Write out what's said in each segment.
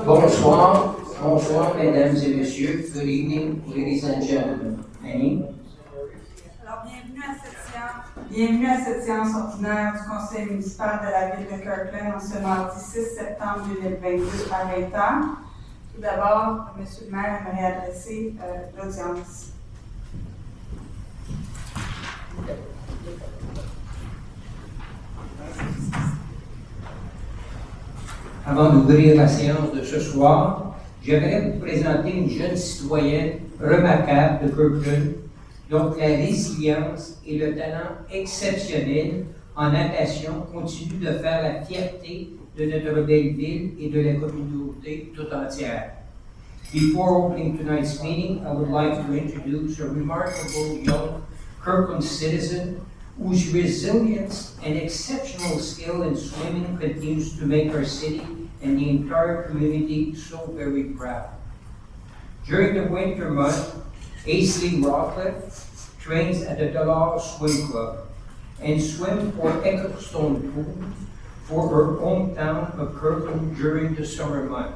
Bonsoir, bonsoir, mesdames et messieurs. Good evening, ladies and gentlemen. Annie? Alors, bienvenue à cette séance ordinaire du conseil municipal de la ville de Kirkland en ce mardi 6 septembre 2022 à 20h. Tout d'abord, M. le maire aimerait adresser l'audience. Avant d'ouvrir la séance de ce soir, j'aimerais vous présenter une jeune citoyenne remarquable de Kirkland, dont la résilience et le talent exceptionnel en natation continuent de faire la fierté de notre belle ville et de la communauté tout entière. Before opening tonight's meeting, I would like to introduce a remarkable young Kirkland citizen whose resilience and exceptional skill in swimming continues to make our city and the entire community so very proud. During the winter month, Aisley Rockcliffe trains at the Dollar Swim Club and swims for Ecclestone Pool for her hometown of Kirkland during the summer month.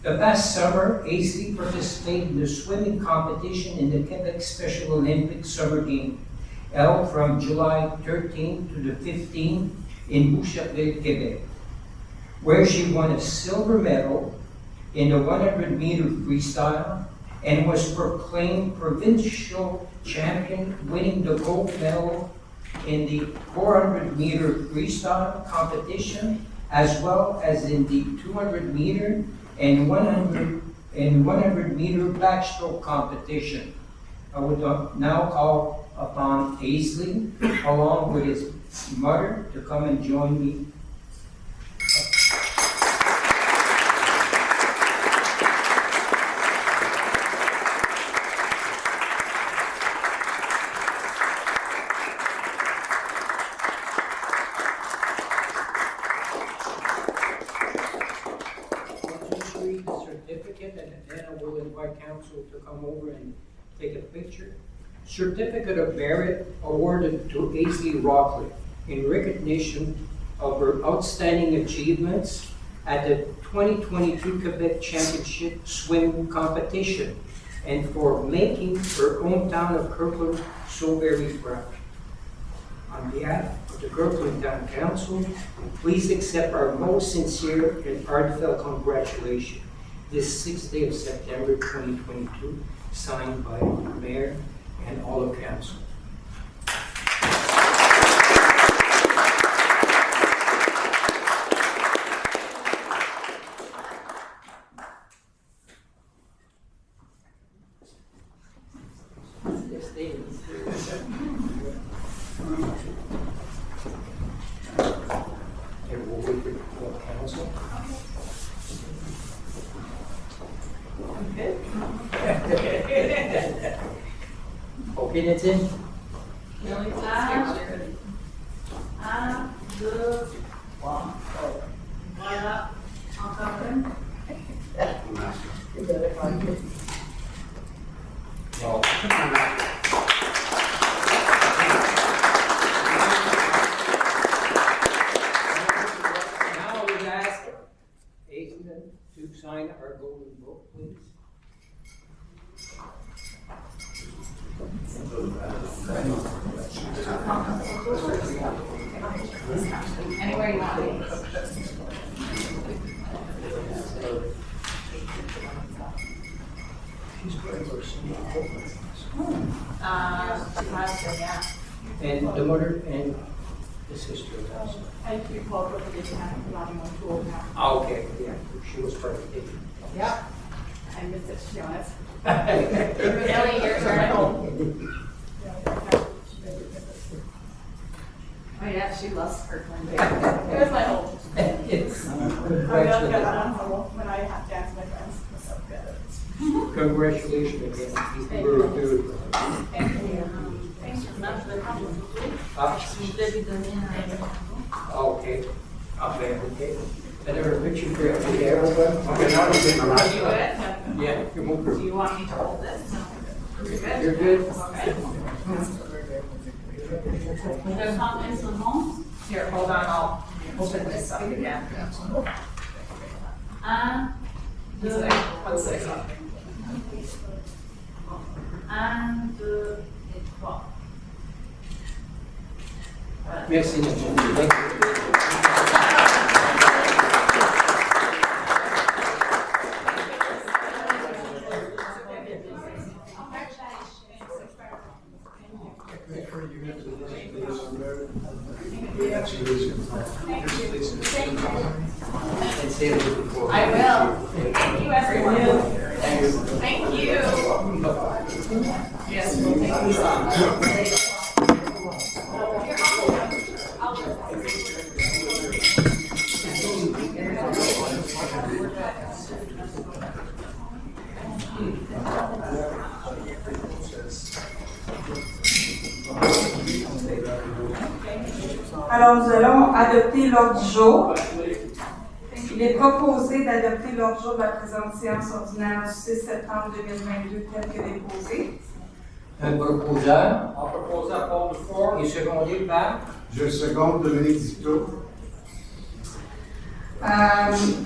The past summer, Aisley participated in the swimming competition in the Quebec Special Olympics Summer Games, held from July 13th to the 15th in Boucherville, Quebec, where she won a silver medal in the 100-meter freestyle and was proclaimed provincial champion, winning the gold medal in the 400-meter freestyle competition, as well as in the 200-meter and 100-meter backstroke competition. I would now call upon Aisley, along with his mother, to come and join me. Just read the certificate, and then I will invite council to come over and take a picture. Certificate of Merit awarded to Aisley Rockcliffe in recognition of her outstanding achievements at the 2022 Quebec Championship Swim Competition and for making her hometown of Kirkland so very proud. On behalf of the Kirkland Town Council, please accept our most sincere and heartfelt congratulations this 6th day of September 2022, signed by the Mayor and all of council. Okay, that's it. Un, deux, trois. Voilà. Encore une. Well, now I would ask Aisley to sign our golden book, please. Anywhere you want. She's very much. Yeah. And the mother and the sister also. I keep hold of the tool now. Ah, okay, yeah, she was perfect. Yep. I missed it, to be honest. Ellie, your turn. Oh yeah, she loves Kirkland. It was my old. It's I got that one when I had danced with my friends. It was so good. congratulations again. We're good. Thank you. Ah, okay. Okay, okay. Another picture for everyone. Okay, now we're getting around. You good? Yeah, you move Do through. you want me to hold this? No. You're good? You're good? Okay. The comments on home? Here, hold on, I'll open this up again. 1, 2, 1, 2 et 3. Voilà. Merci, monsieur. I will. Thank you, everyone. Thank you. Yes. Alors, nous allons adopter l'ordre du jour. Il est proposé d'adopter l'ordre du jour de la présente séance ordinaire du 6 septembre 2022 tel que déposé. Un proposeur. Un proposeur Paul Fort et secondé par. Je seconde Dominique Dicto.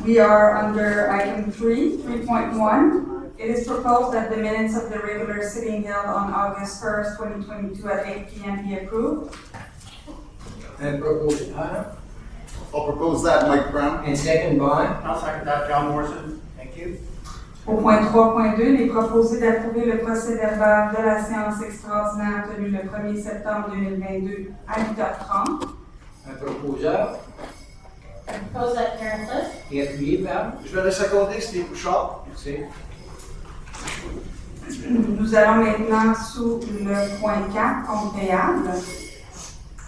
We are under item 3.1. It is proposed that the minutes of the regular sitting held on August 1st, 2022 at 8 p.m. be approved. Un proposeur. I'll propose that, Mike Brown. And second by. I'll second that, John Morrison. Thank you. Au point 3.2, il est proposé d'approuver le procès-verbal de la séance extraordinaire tenue le 1er septembre 2022 à 8h30. Un proposeur. I propose that Karen Cliff. Et appuyé par. Je vais le seconder, Steve Bouchard. Merci. Nous allons maintenant sous le point 4, compte payable.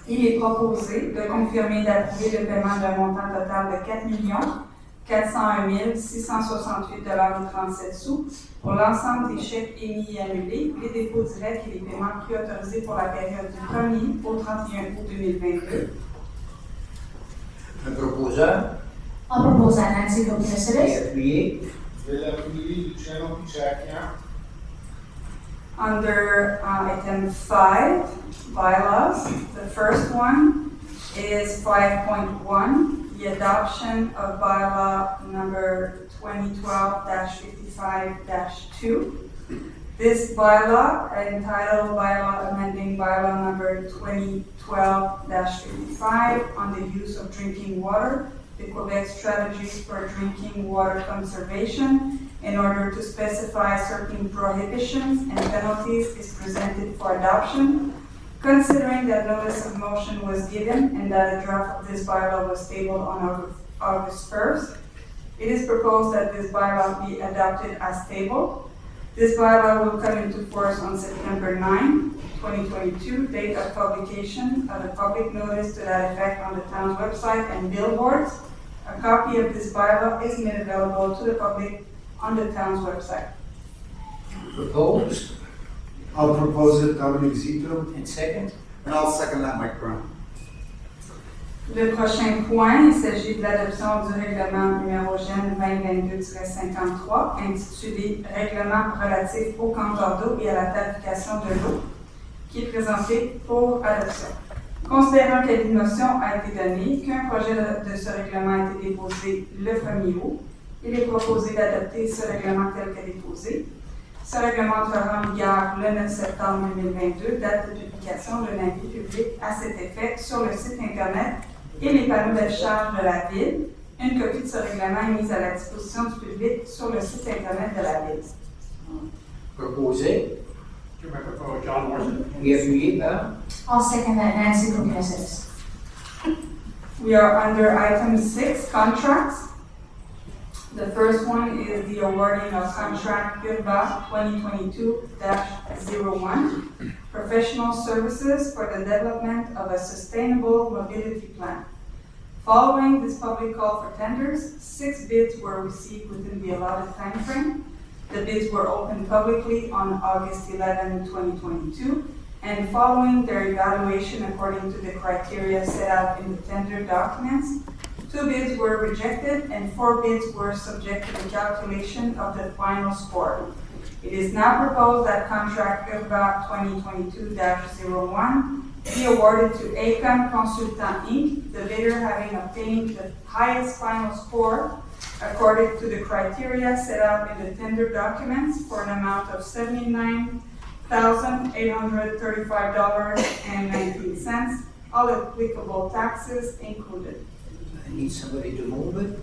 Il est proposé de confirmer et d'approuver le paiement d'un montant total de 4 401 668,37 $ pour l'ensemble des chèques émis et annulés, les dépôts directs et les paiements préautorisés pour la période du 1er au 31 août 2022. Un proposeur. I'll propose that Nancy Et Kokiasidis. appuyé. Je vais l'appuyer, Luciano Pichacchian. Under item 5, bylaws, the first one is 5.1, the adoption of bylaw number 2012-55-2. This bylaw, entitled Bylaw Amending Bylaw number 2012-55 on the use of drinking water, the Quebec strategies for drinking water conservation, in order to specify certain prohibitions and penalties, is presented for adoption. Considering that notice of motion was given and that a draft of this bylaw was tabled on August 1st, it is proposed that this bylaw be adopted as tabled. This bylaw will come into force on September 9, 2022, date of publication of a public notice to that effect on the town's website and billboards. A copy of this bylaw is made available to the public on the town's website. Proposed. I'll propose it, Dominique Zito. And second. And I'll second that, Mike Brown. Le prochain point, il s'agit de l'adoption du règlement numéro GEN 2022-53, intitulé Règlement relatif au compteur d'eau et à la tarification de l'eau, qui est présenté pour adoption. Considérant que l'émotion a été donnée, qu'un projet de ce règlement a été déposé le 1er août, il est proposé d'adopter ce règlement tel que déposé. Ce règlement entrera en vigueur le 9 septembre 2022, date de publication d'un avis public à cet effet sur le site Internet et les panneaux d'affichage de la Ville. Une copie de ce règlement est mise à la disposition du public sur le site Internet de la Ville. Proposé. John Morrison. Et appuyé par. I'll second that Nancy Kokiasidis. We are under item 6, contracts. The first one is the awarding of contract PIRBA 2022-01, professional services for the development of a sustainable mobility plan. Following this public call for tenders, 6 bids were received within the allotted timeframe. The bids were opened publicly on August 11, 2022, and following their evaluation according to the criteria set out in the tender documents, 2 bids were rejected and 4 bids were subject to the calculation of the final score. It is now proposed that contract PIRBA 2022-01 be awarded to ACOM Consultant Inc., the bidder having obtained the highest final score according to the criteria set out in the tender documents for an amount of $79,835.19, all applicable taxes included. I need somebody to move it.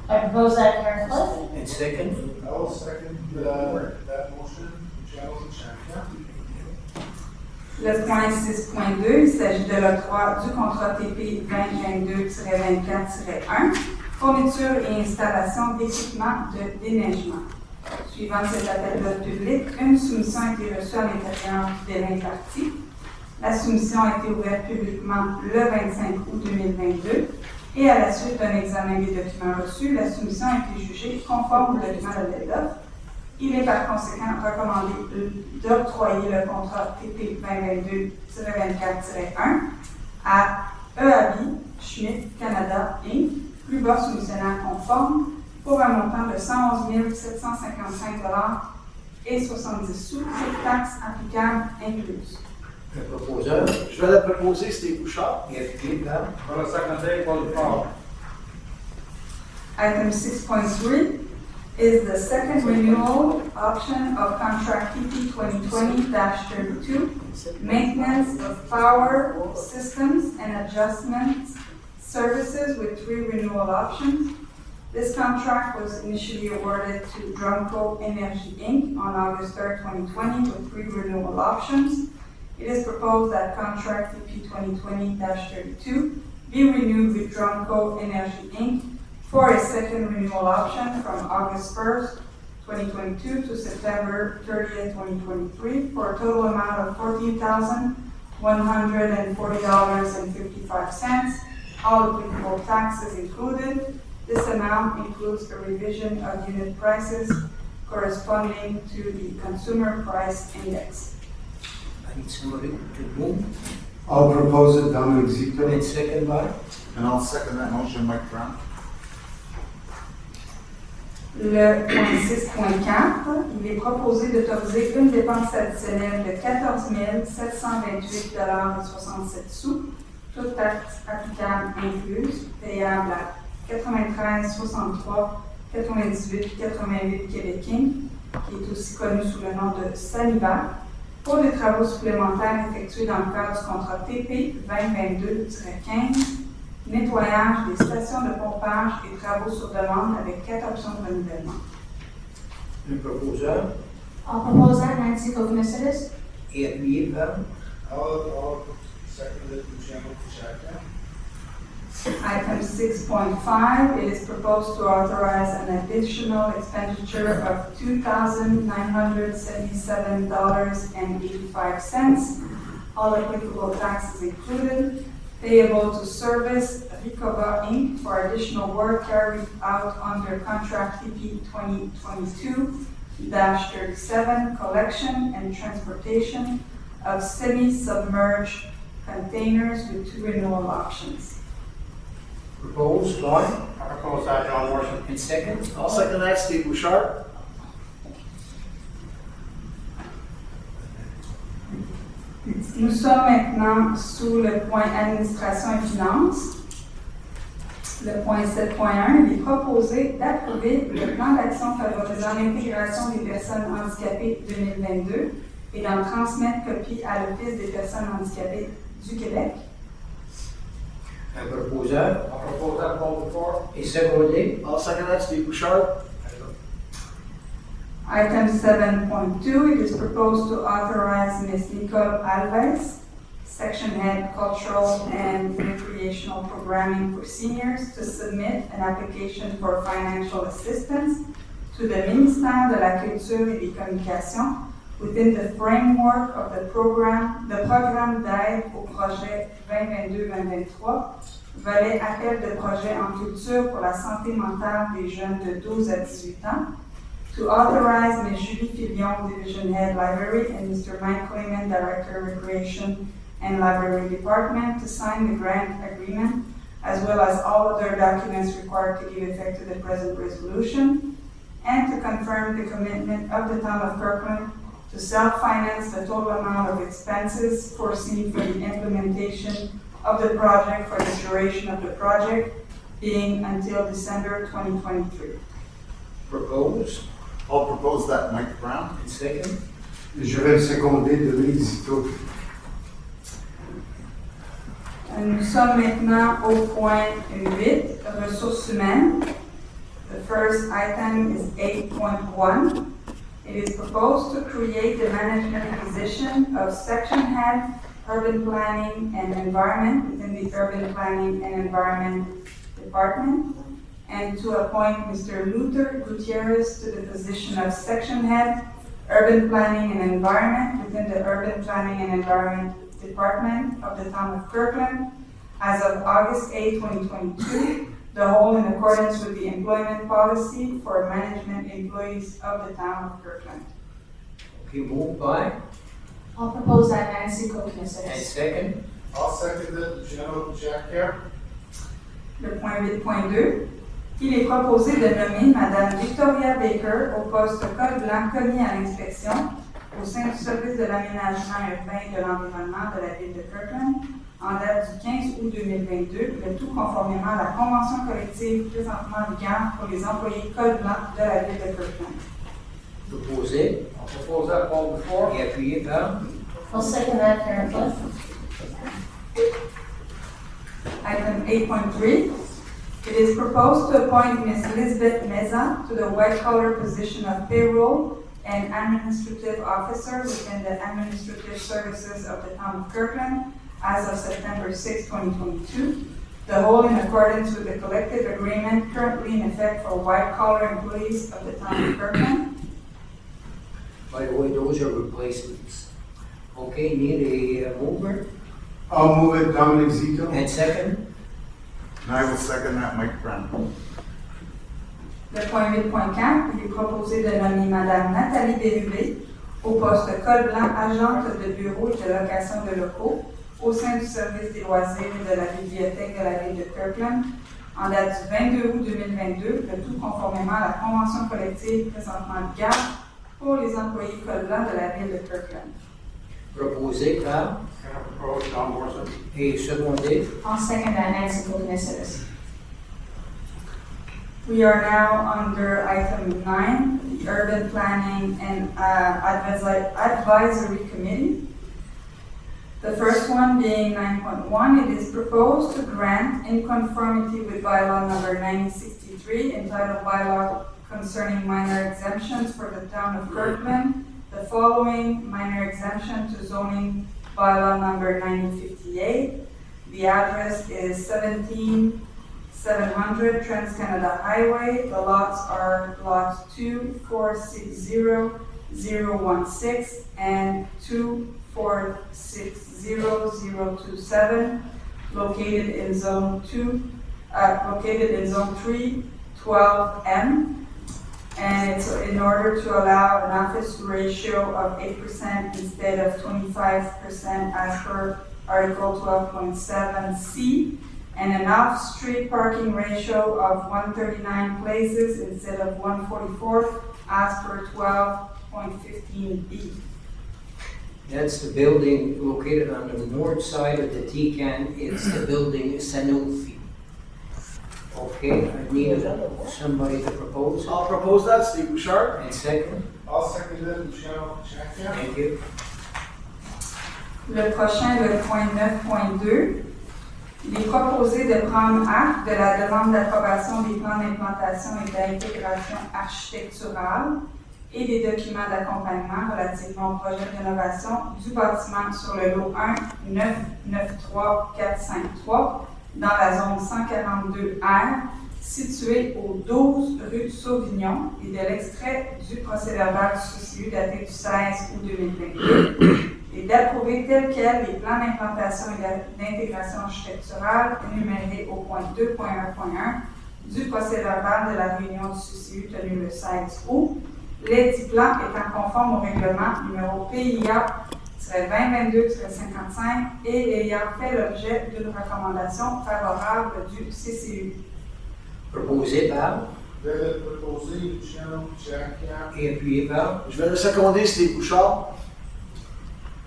I propose that Karen Cliff. And second, I will second that motion. Channel to check, yeah. Le point 6.2, il s'agit de l'octroi du contrat TP 2022-24-1, fourniture et installation d'équipements de déneigement. Suivant cet appel d'offres public, une soumission a été reçue à l'intérieur du délai imparti. La soumission a été ouverte publiquement le 25 août 2022 et à la suite d'un examen des documents reçus, la soumission a été jugée conforme au document d'appel d'offres. Il est par conséquent recommandé d'octroyer le contrat TP 2022-24-1 à EABI Schmidt Canada Inc., plus bas soumissionnaire conforme, pour un montant de 111 755,70 $, toutes taxes applicables incluses. le proposeur, Je vais la proposer, Steve Bouchard. et Philippe Lam. For the second day, Paul Paul. Item 6.3 is the second renewal option of contract TP 2020-32, maintenance of power systems and adjustment services with 3 renewal options. This contract was initially awarded to Drumco Energy Inc. on August 3rd, 2020 with 3 renewal options. It is proposed that contract TP 2020-32 be renewed with Drumco Energy Inc. for a second renewal option from August 1st, 2022 to September 30th, 2023 for a total amount of $14,140.55, all applicable taxes included. This amount includes a revision of unit prices corresponding to the Consumer Price Index. I need somebody to move. I'll propose it, Dominic Zito. And second by, And I'll second that motion, Mike Brown. Le point 6.4, il est proposé d'autoriser une dépense additionnelle de 14 728,67 $, toutes taxes applicables incluses, payables à 93,63 98 88 Québec Inc., qui est aussi connu sous le nom de Saliva, pour des travaux supplémentaires effectués dans le cadre du contrat TP 2022-15, nettoyage des stations de pompage et travaux sur demande avec 4 options de renouvellement. le proposeur, I'll propose that Nancy Kokonasidis. et appuyé par, I'll second it, Channel to check, yeah. Item 6.5, it is proposed to authorize an additional expenditure of $2,977.85, all applicable taxes included, payable to Service Ricova Inc. for additional work carried out under contract TP 2022-37, collection and transportation of semi-submerged containers with 2 renewal options. proposed by, I propose that John Morrison. and second. I'll second that, Steve Bouchard. Nous sommes maintenant sous le point administration et finances. Le point 7.1, il est proposé d'approuver le plan d'action favorisant l'intégration des personnes handicapées 2022 et d'en transmettre copie à l'Office des personnes handicapées du Québec. Un proposeur, I propose that Paul Paul. et secondé, I'll second that, Steve Bouchard. Item 7.2, it is proposed to authorize Ms. Nicole Alves, Section Head Cultural and Recreational Programming for Seniors, to submit an application for financial assistance to the Ministère de la Culture et des Communications within the framework of the programme d'aide au projet 2022-2023, volet appel de projet en culture pour la santé mentale des jeunes de 12 à 18 ans, to authorize Ms. Julie Filion, Division Head Library, and Mr. Mike Clayman, Director Recreation and Library Department, to sign the grant agreement, as well as all other documents required to give effect to the present resolution, and to confirm the commitment of the Town of Kirkland to self-finance the total amount of expenses foreseen for the implementation of the project for the duration of the project, being until December 2023. Propose. I'll propose that, Mike Brown. And second. Je vais le seconder de l'Exito. Nous sommes maintenant au point 8, ressources humaines. The first item is 8.1. It is proposed to create the management position of section head, urban planning and environment within the urban planning and environment department, and to appoint Mr. Luther Gutierrez to the position of section head, urban planning and environment within the urban planning and environment department of the town of Kirkland as of August 8, 2022, the whole in accordance with the employment policy for management employees of the town of Kirkland. Okay, moved by. I'll propose that Nancy Cook And considers. second. I'll second it, General Jack here. Le point 8.2, il est proposé de nommer Madame Victoria Baker au poste code blanc commis à l'inspection au sein du service de l'aménagement urbain et de l'environnement de la ville de Kirkland en date du 15 août 2022, le tout conformément à la convention collective présentement en vigueur pour les employés code blanc de la ville de Kirkland. Proposé. I'll propose that, call the floor. Et appuyé par. I'll second that, Karen Cliff. Item 8.3, it is proposed to appoint Ms. Elizabeth Meza to the white-collar position of payroll and administrative officer within the administrative services of the town of Kirkland as of September 6, 2022, the whole in accordance with the collective agreement currently in effect for white-collar employees of the town of Kirkland. By the way, those are replacements. Okay, need a mover. I'll move it, Dominic Zito. And second. And I will second that, Mike Brown. Le point 8.4, il est proposé de nommer Madame Nathalie Bérubé au poste code blanc agente de bureau et de location de locaux au sein du service des loisirs et de la bibliothèque de la ville de Kirkland en date du 22 août 2022, le tout conformément à la convention collective présentement en vigueur pour les employés code blanc de la ville de Kirkland. Proposé par. Can I propose John Morrison? Et secondé. I'll second that Nancy Cook considers. We are now under item 9, the Urban Planning and Advisory Committee. The first one being 9.1, it is proposed to grant in conformity with bylaw number 9063 entitled Bylaw Concerning Minor Exemptions for the Town of Kirkland, the following minor exemption to zoning bylaw number 9058. The address is 17700 Trans-Canada Highway. The lots are lots 2460016 and 2460027, located in zone 3, 12M. And it's in order to allow an office ratio of 8% instead of 25% as per Article 12.7C, and an off-street parking ratio of 139 places instead of 144 as per 12.15B. That's the building located on the north side of the T-Can. It's the building Sanofi. Okay, I need somebody to propose. I'll propose that, Steve Bouchard. And second. I'll second it, General Jack here. Thank you. Le prochain, le point 9.2, il est proposé de prendre acte de la demande d'approbation des plans d'implantation et d'intégration architecturale et des documents d'accompagnement relativement au projet de rénovation du bâtiment sur le lot 1 993453 dans la zone 142R, située au 12 rue Sauvignon, et de l'extrait du procès-verbal du CCU daté du 16 août 2022, et d'approuver tel quel les plans d'implantation et d'intégration architecturale énumérés au point 2.1.1 du procès-verbal de la réunion du CCU tenue le 16 août, les 10 plans étant conformes au règlement numéro PIA-2022-55 et ayant fait l'objet d'une recommandation favorable du CCU. Proposé par. Je vais le proposer, General Jack here. Et appuyé par. Je vais le seconder, Steve Bouchard.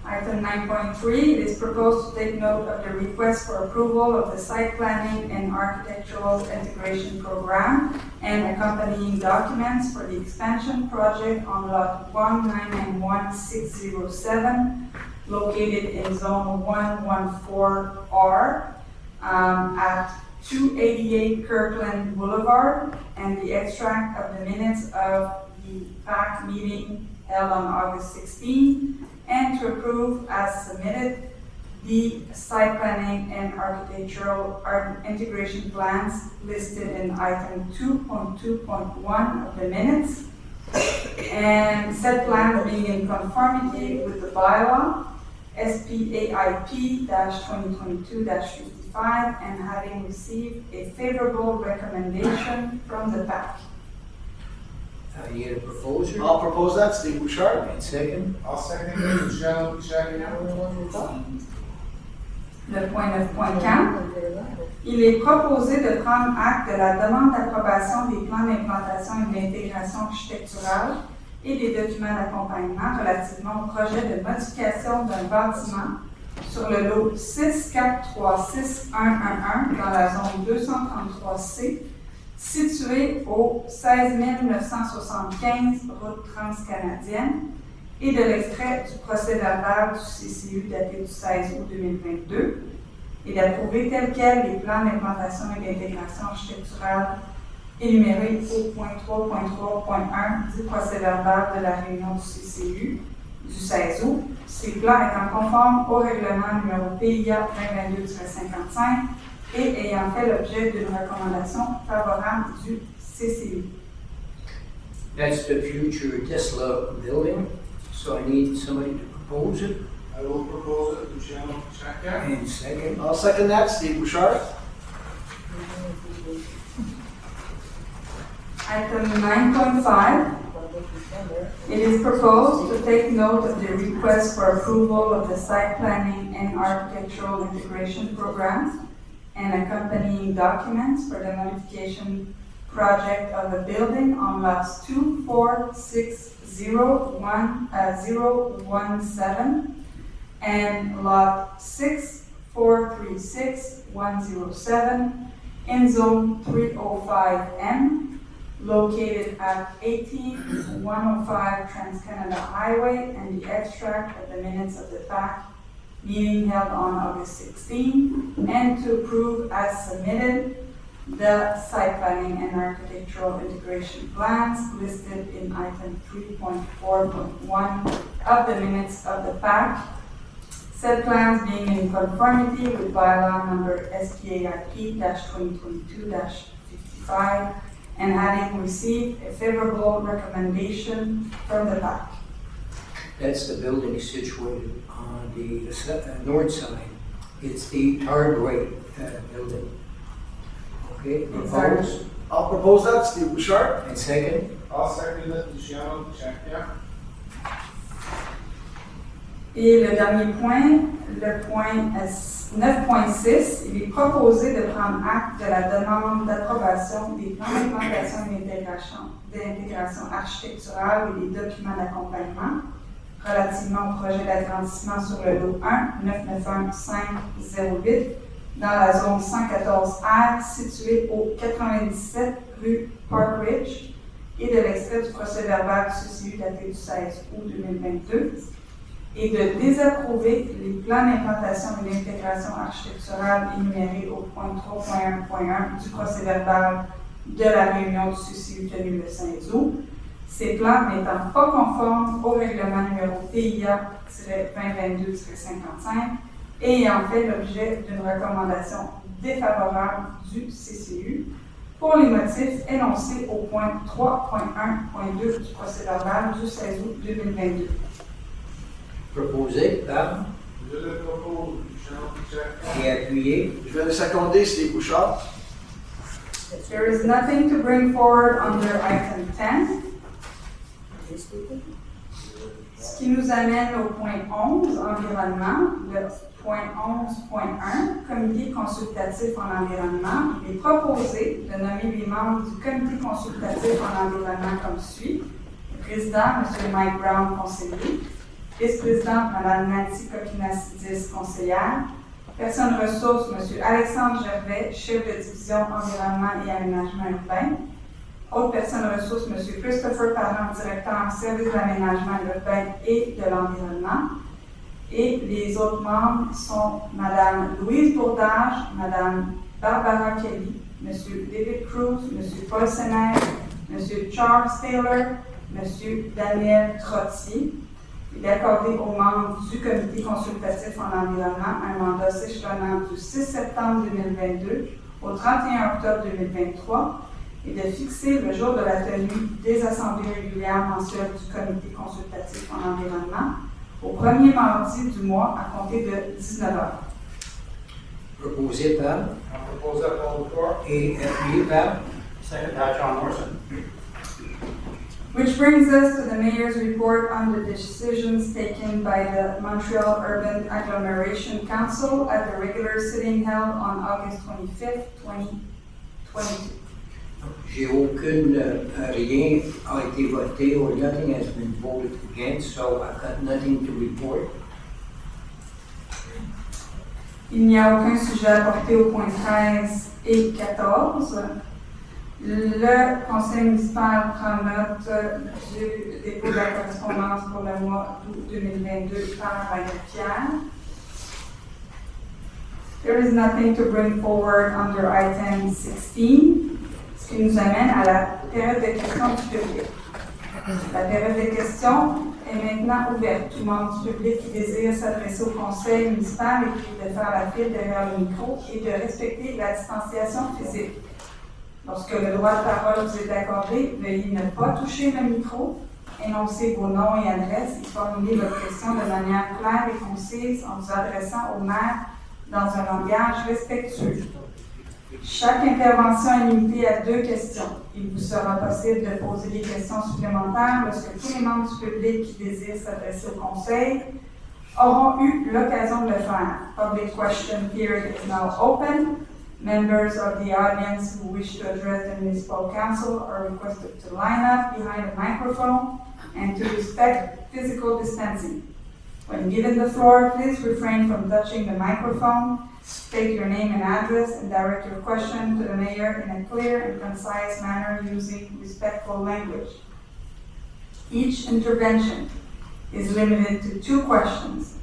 Item 9.3, it is proposed to take note of the request for approval of the site planning and architectural integration program and accompanying documents for the expansion project on lot 1991607, located in zone 114R, at 288 Kirkland Boulevard, and the extract of the minutes of the PAC meeting held on August 16, and to approve as submitted the site planning and architectural integration plans listed in item 2.2.1 of the minutes, and said plans being in conformity with the bylaw SPAIP-2022-55 and having received a favorable recommendation from the PAC. You get a proposer? I'll propose that, Steve Bouchard. And second? I'll second it, Michel Chagnon. Le point 9.4. Il est proposé de prendre acte de la demande d'approbation des plans d'implantation et d'intégration architecturale et des documents d'accompagnement relativement au projet de modification d'un bâtiment sur le lot 6436111 dans la zone 233C, situé au 16 975 route transcanadienne, et de l'extrait du procès-verbal du CCU daté du 16 août 2022, et d'approuver tel quel les plans d'implantation et d'intégration architecturale énumérés au point 3.3.1 du procès-verbal de la réunion du CCU du 16 août, ces plans étant conformes au règlement numéro PIA 2022-55 et ayant fait l'objet d'une recommandation favorable du CCU. That's the future Tesla building, so I need somebody to propose it. I will propose it, Michel Chagnon. And second? I'll second that, Steve Bouchard. Item 9.5, it is proposed to take note of the request for approval of the site planning and architectural integration programs and accompanying documents for the modification project of a building on lots 2460117 and lot 6436107 in zone 305M, located at 18105 Trans-Canada Highway, and the extract of the minutes of the PAC meeting held on August 16, and to approve as submitted the site planning and architectural integration plans listed in item 3.4.1 of the minutes of the PAC, said plans being in conformity with bylaw number SPAIP-2022-55 and having received a favorable recommendation from the PAC. That's the building situated on the north side. It's the Tardway building. Okay, propose. I'll propose that, Steve Bouchard. And second? I'll second it, Michel Chagnon. Et le dernier point, le point 9.6, il est proposé de prendre acte de la demande d'approbation des plans d'implantation et d'intégration architecturale et des documents d'accompagnement relativement au projet d'agrandissement sur le lot 1 991508 dans la zone 114R située au 97 rue Park Ridge et de l'extrait du procès-verbal du CCU daté du 16 août 2022 et de désapprouver les plans d'implantation et d'intégration architecturale énumérés au point 3.1.1 du procès-verbal de la réunion du CCU tenue le 16 août, ces plans n'étant pas conformes au règlement numéro PIA-2022-55 et ayant fait l'objet d'une recommandation défavorable du CCU pour les motifs énoncés au point 3.1.2 du procès-verbal du 16 août 2022. Proposé par Je le propose, Michel Chagnon. et appuyé. Je vais le seconder, Steve Bouchard. There is nothing to bring forward under item 10. Ce qui nous amène au point 11, environnement. Le point 11.1, comité consultatif en environnement. Il est proposé de nommer les membres du comité consultatif en environnement comme suit. Le président, M. Mike Brown, conseiller. Vice-présidente, Mme Nancy Coquinas, 10, conseillère. Personne ressource, M. Alexandre Gervais, chef de division environnement et aménagement urbain. Autre personne ressource, M. Christopher Parent, directeur service de l'aménagement urbain et de l'environnement. Et les autres membres sont Mme Louise Bourdage, Mme Barbara Kelly, M. David Cruz, M. Paul Sener, M. Charles Taylor, M. Daniel Trottier. Il est accordé aux membres du comité consultatif en environnement un mandat s'échelonnant du 6 septembre 2022 au 31 octobre 2023 et de fixer le jour de la tenue des assemblées régulières mensuelles du comité consultatif en environnement au premier mardi du mois à compter de 19h. Proposé par I propose that call before. et appuyé par. Second by John Morrison. Which brings us to the mayor's report on the decisions taken by the Montreal Urban Agglomeration Council at the regular sitting held on August 25th, 2022. J'ai rien a été voté, or nothing has been voted against, so I've got nothing to report. Il n'y a aucun sujet apporté aux points 13 et 14. Le conseil municipal prend note du dépôt de la correspondance pour le mois d'août 2022 par Marie Pierre. There is nothing to bring forward under item 16, ce qui nous amène à la période de questions du public. La période de questions est maintenant ouverte. Tout membre du public qui désire s'adresser au conseil municipal est prié de faire la file derrière le micro et de respecter la distanciation physique. Lorsque le droit de parole vous est accordé, veuillez ne pas toucher le micro, énoncer vos noms et adresses et formuler votre question de manière claire et concise en vous adressant au maire dans un langage respectueux. Chaque intervention est limitée à 2 questions. Il vous sera possible de poser des questions supplémentaires lorsque tous les membres du public qui désirent s'adresser au conseil auront eu l'occasion de le faire. Public question period is now open. Members of the audience who wish to address the municipal council are requested to line up behind a microphone and to respect physical distancing. When given the floor, please refrain from touching the microphone. State your name and address and direct your question to the mayor in a clear and concise manner using respectful language. Each intervention is limited to 2 questions.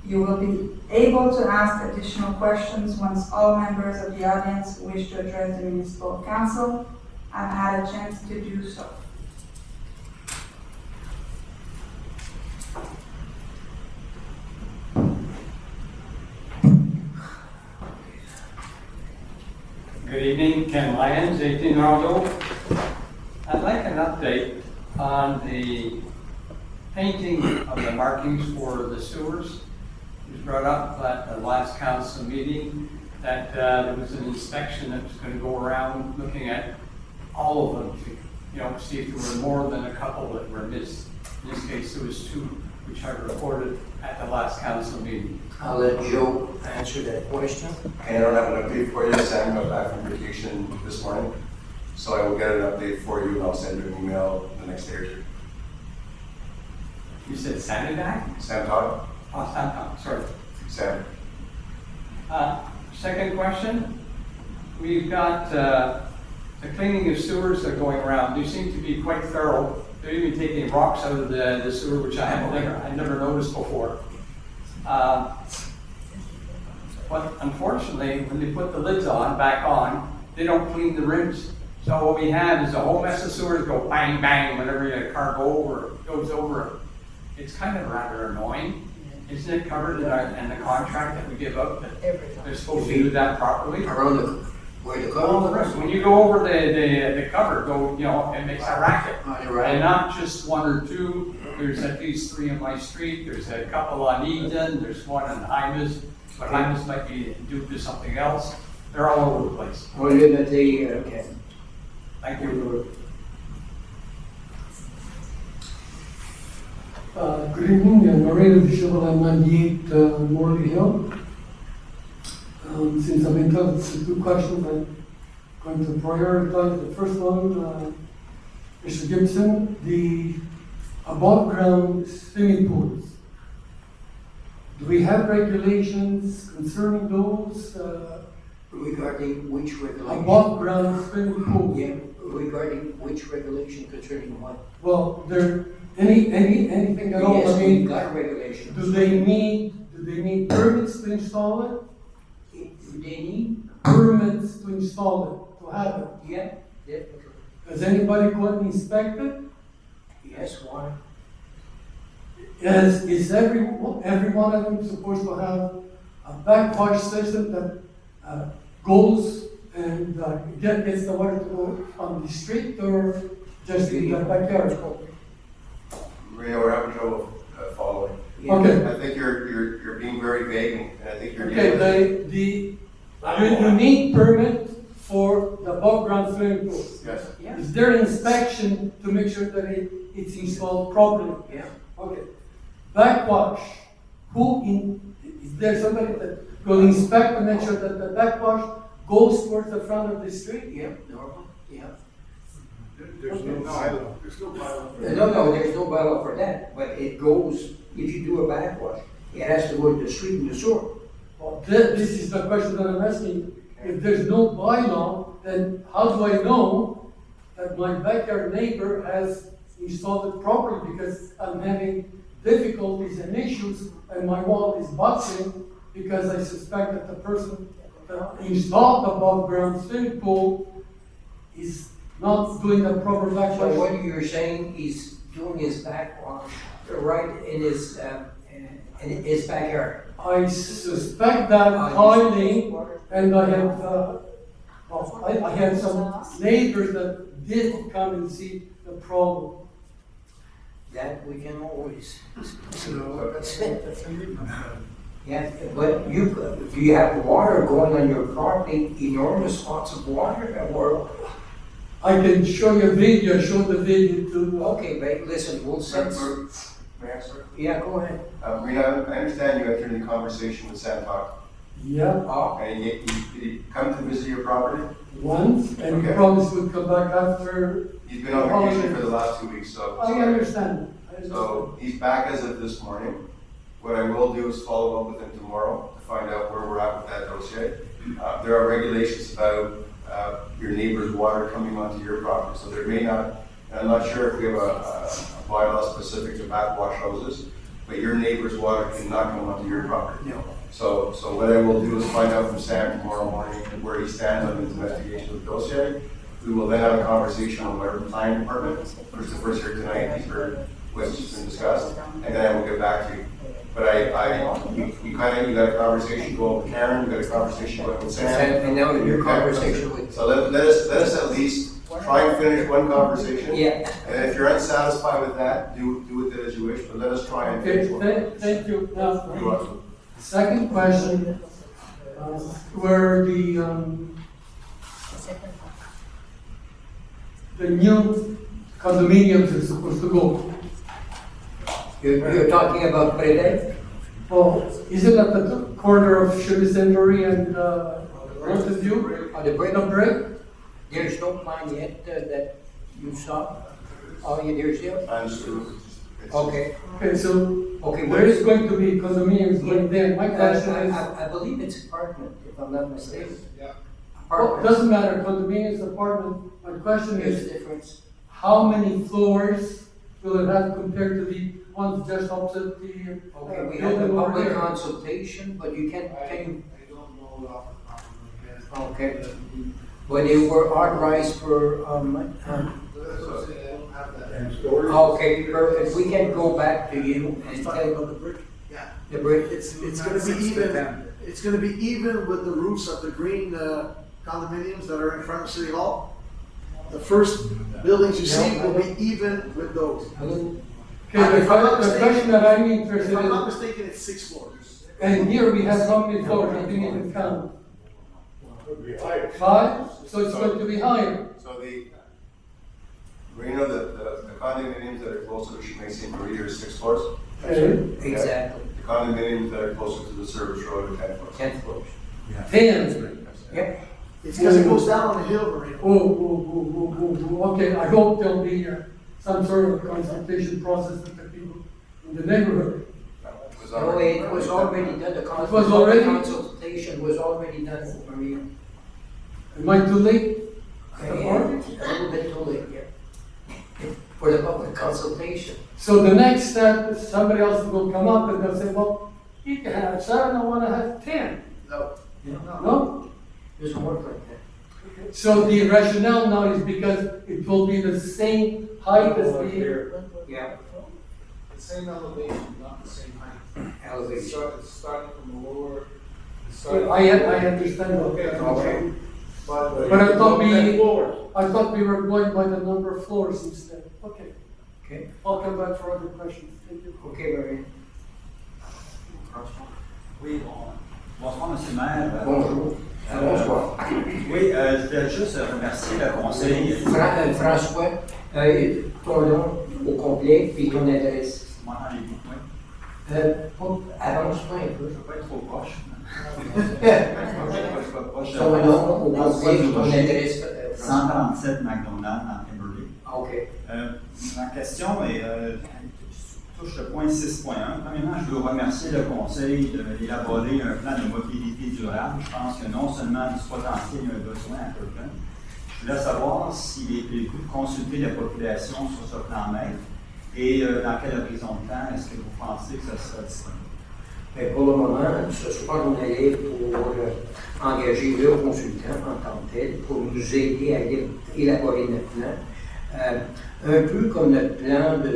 You will be able to ask additional questions once all members of the audience who wish to address the municipal council have had a chance to do so. Good evening, Ken Lyons, 18 Rondeau. I'd like an update on the painting of the markings for the sewers. It was brought up at the last council meeting that there was an inspection that was going to go around looking at all of them, see if there were more than a couple that were missed. In this case, there was 2, which I reported at the last council meeting. I'll let Joe answer that question. And I don't have an update for you. Sam got back from vacation this morning, so I will get an update for you and I'll send you an email the next day or 2. You said Sandy back? Sam Todd? Oh, Sam, sorry. Sam. Second question, we've got the cleaning of sewers that are going around. They seem to be quite thorough. They're even taking rocks out of the sewer, which I never noticed before. But unfortunately, when they put the lids back on, they don't clean the rims. So what we have is a whole mess of sewers go bang, bang whenever a car goes over it. It's kind of rather annoying. Isn't it covered in the contract that we give up that they're supposed to do that properly? Around where the All the cover rest. When you go over the cover, it makes a racket. Right. And not just 1 or 2. There's at least 3 on my street. There's a couple on Eden. There's 1 on Hymas. But Hymas might be due to something else. They're all over the place. Okay. Thank you. Good evening, Maria Visual, I'm 98 Morley Hill. Since I've been told it's 2 questions, I'm going to prioritize the first one. Mr. Gibson, the above ground swimming pools, Do we have regulations concerning those, Regarding which regulation? above ground swimming pools? Yeah, regarding which regulation concerning what? Well, there, anything at all, Yes, I we've mean, got regulations. do they need permits to install it? Do they need? Permits to install it, to have it? Yeah, definitely. Has anybody go and inspect it? Yes, why? Is every one of them supposed to have a backwash system that goes and gets the water to go on the street or just in the backyard? Maria, we're having trouble following. Yeah. Okay. I think you're being very vague, and I think you're. Okay, you need permit for the above ground swimming pool. Yes. Yeah. Is there inspection to make sure that it's installed properly? Yeah. Okay. Backwash, is there somebody that will inspect and make sure that the backwash goes towards the front of the street? Yeah, normal, yeah. There's no bylaw. There's no bylaw. No, there's no bylaw for that, but it goes, if you do a backwash, it has to go to the street and the sewer. Well, this is the question that I'm asking. If there's no bylaw, then how do I know that my backyard neighbor has installed it properly? Because I'm having difficulties and issues and my wall is busting because I suspect that the person that installed the above ground swimming pool is not doing the proper So backwash. what you're saying, he's doing his backwash right in his backyard. I suspect that highly, and I had some neighbors that did come and see the problem. That we can always. That's illegal. Yeah, but do you have water going on your property, enormous amounts of water, or? I can show you a video, show the video to. Okay, but listen, we'll send. May I, sir? Yeah, go ahead. Rita, I understand you entered into conversation with Santok, Yeah, and did he come to visit your property? once, and he Okay. promised we'd come back after. He's been on vacation for the last 2 weeks, so. I understand. So he's back as of this morning. What I will do is follow up with him tomorrow to find out where we're at with that dossier. There are regulations about your neighbor's water coming onto your property, so there may not, I'm not sure if we have a bylaw specific to backwash houses, but your neighbor's water cannot come onto your property. No. So what I will do is find out from Sam tomorrow morning where he stands on his investigation of the dossier. We will then have a conversation with our planning department. First here tonight, he's heard what's been discussed, and then I will get back to you. But you got a conversation going with Karen, you got a conversation going with Sam. And now your conversation with. So let us at least try and finish one conversation. Yeah. And if you're unsatisfied with that, do with it as you wish, but let us try and Okay, finish one. thank you. Now, You're welcome. second question, where the new condominiums are supposed to go. You're talking about Prede? Well, is it at the corner of Chevy and Mountain On the break? The break? There's no plan yet that you saw? Oh, yeah, there's yet? Understood. Okay. Okay, so Okay, there is going to be condominiums going there. My question is, I believe it's apartment, if I'm not mistaken. Yeah. well, it Apartment. doesn't matter, condominiums, apartment. My question There's is, a difference. how many floors will it have compared to the ones just opposite the Okay, we have a building over public there? consultation, but you can, I don't know off the top of my head. okay. But they were authorized for, Let's say I don't have that. okay, perfect. We can go back to you and tell the brick. Yeah. the break. It's gonna be even, it's gonna be even with the roofs of the green condominiums that are in front of City Hall. The first buildings you see will be even with those. Okay, If I'm not the mistaken- question that I'm interested If I'm not in, mistaken, it's 6 floors. and here we have how many floors? I didn't even count. Could be higher. 5, so it's going to be higher. So the condominiums that are closer to Shumacy and Maria are 6 floors. Okay, Exactly. The condominiums that are closer to the service road are 10 floors. 10 floors. 10. Yep. It's because it goes down on the hill, Marina. Okay, I hope there'll be some sort of consultation process with the people in the neighborhood. It was No, it was already done, the It was already- consultation was already done, Maria. Am I too late? A little bit too late, yeah. For the public consultation. So the next step is somebody else will come up and they'll say, well, you can have 7, I want to have 10. No. No? Doesn't work like that. So the rationale now is because it will be the same height as the, Yeah, The same elevation, not the same height. elevation. It's starting from the lower. I understand Okay. that. Okay. But I thought we- Floors. I thought we were going by the number of floors instead. Okay, Okay, I'll come back for other questions. Thank you. okay, Maria. Oui, bonsoir, Monsieur le maire. Bonjour. Bonsoir. Oui, je voulais juste remercier le conseil. François, ton nom au complet, puis ton adresse. M'entendez-vous? Oui. Avance-toi un peu. Je ne veux pas être trop proche. Ton nom au complet, puis ton adresse. 137 McDonald dans Kimberley. Ah, ok. Ma question est, touche le point 6.1. Premièrement, je veux remercier le conseil d'élaborer un plan de mobilité durable. Je pense que non seulement du potentiel, il y a un besoin à quelqu'un. Je voulais savoir s'il est prévu de consulter la population sur ce plan maître et dans quel horizon de temps est-ce que vous pensez que ça sera disponible? Mais pour le moment, ce soir, on allait pour engager le consultant en tant que tel pour nous aider à élaborer notre plan. Un peu comme notre plan ce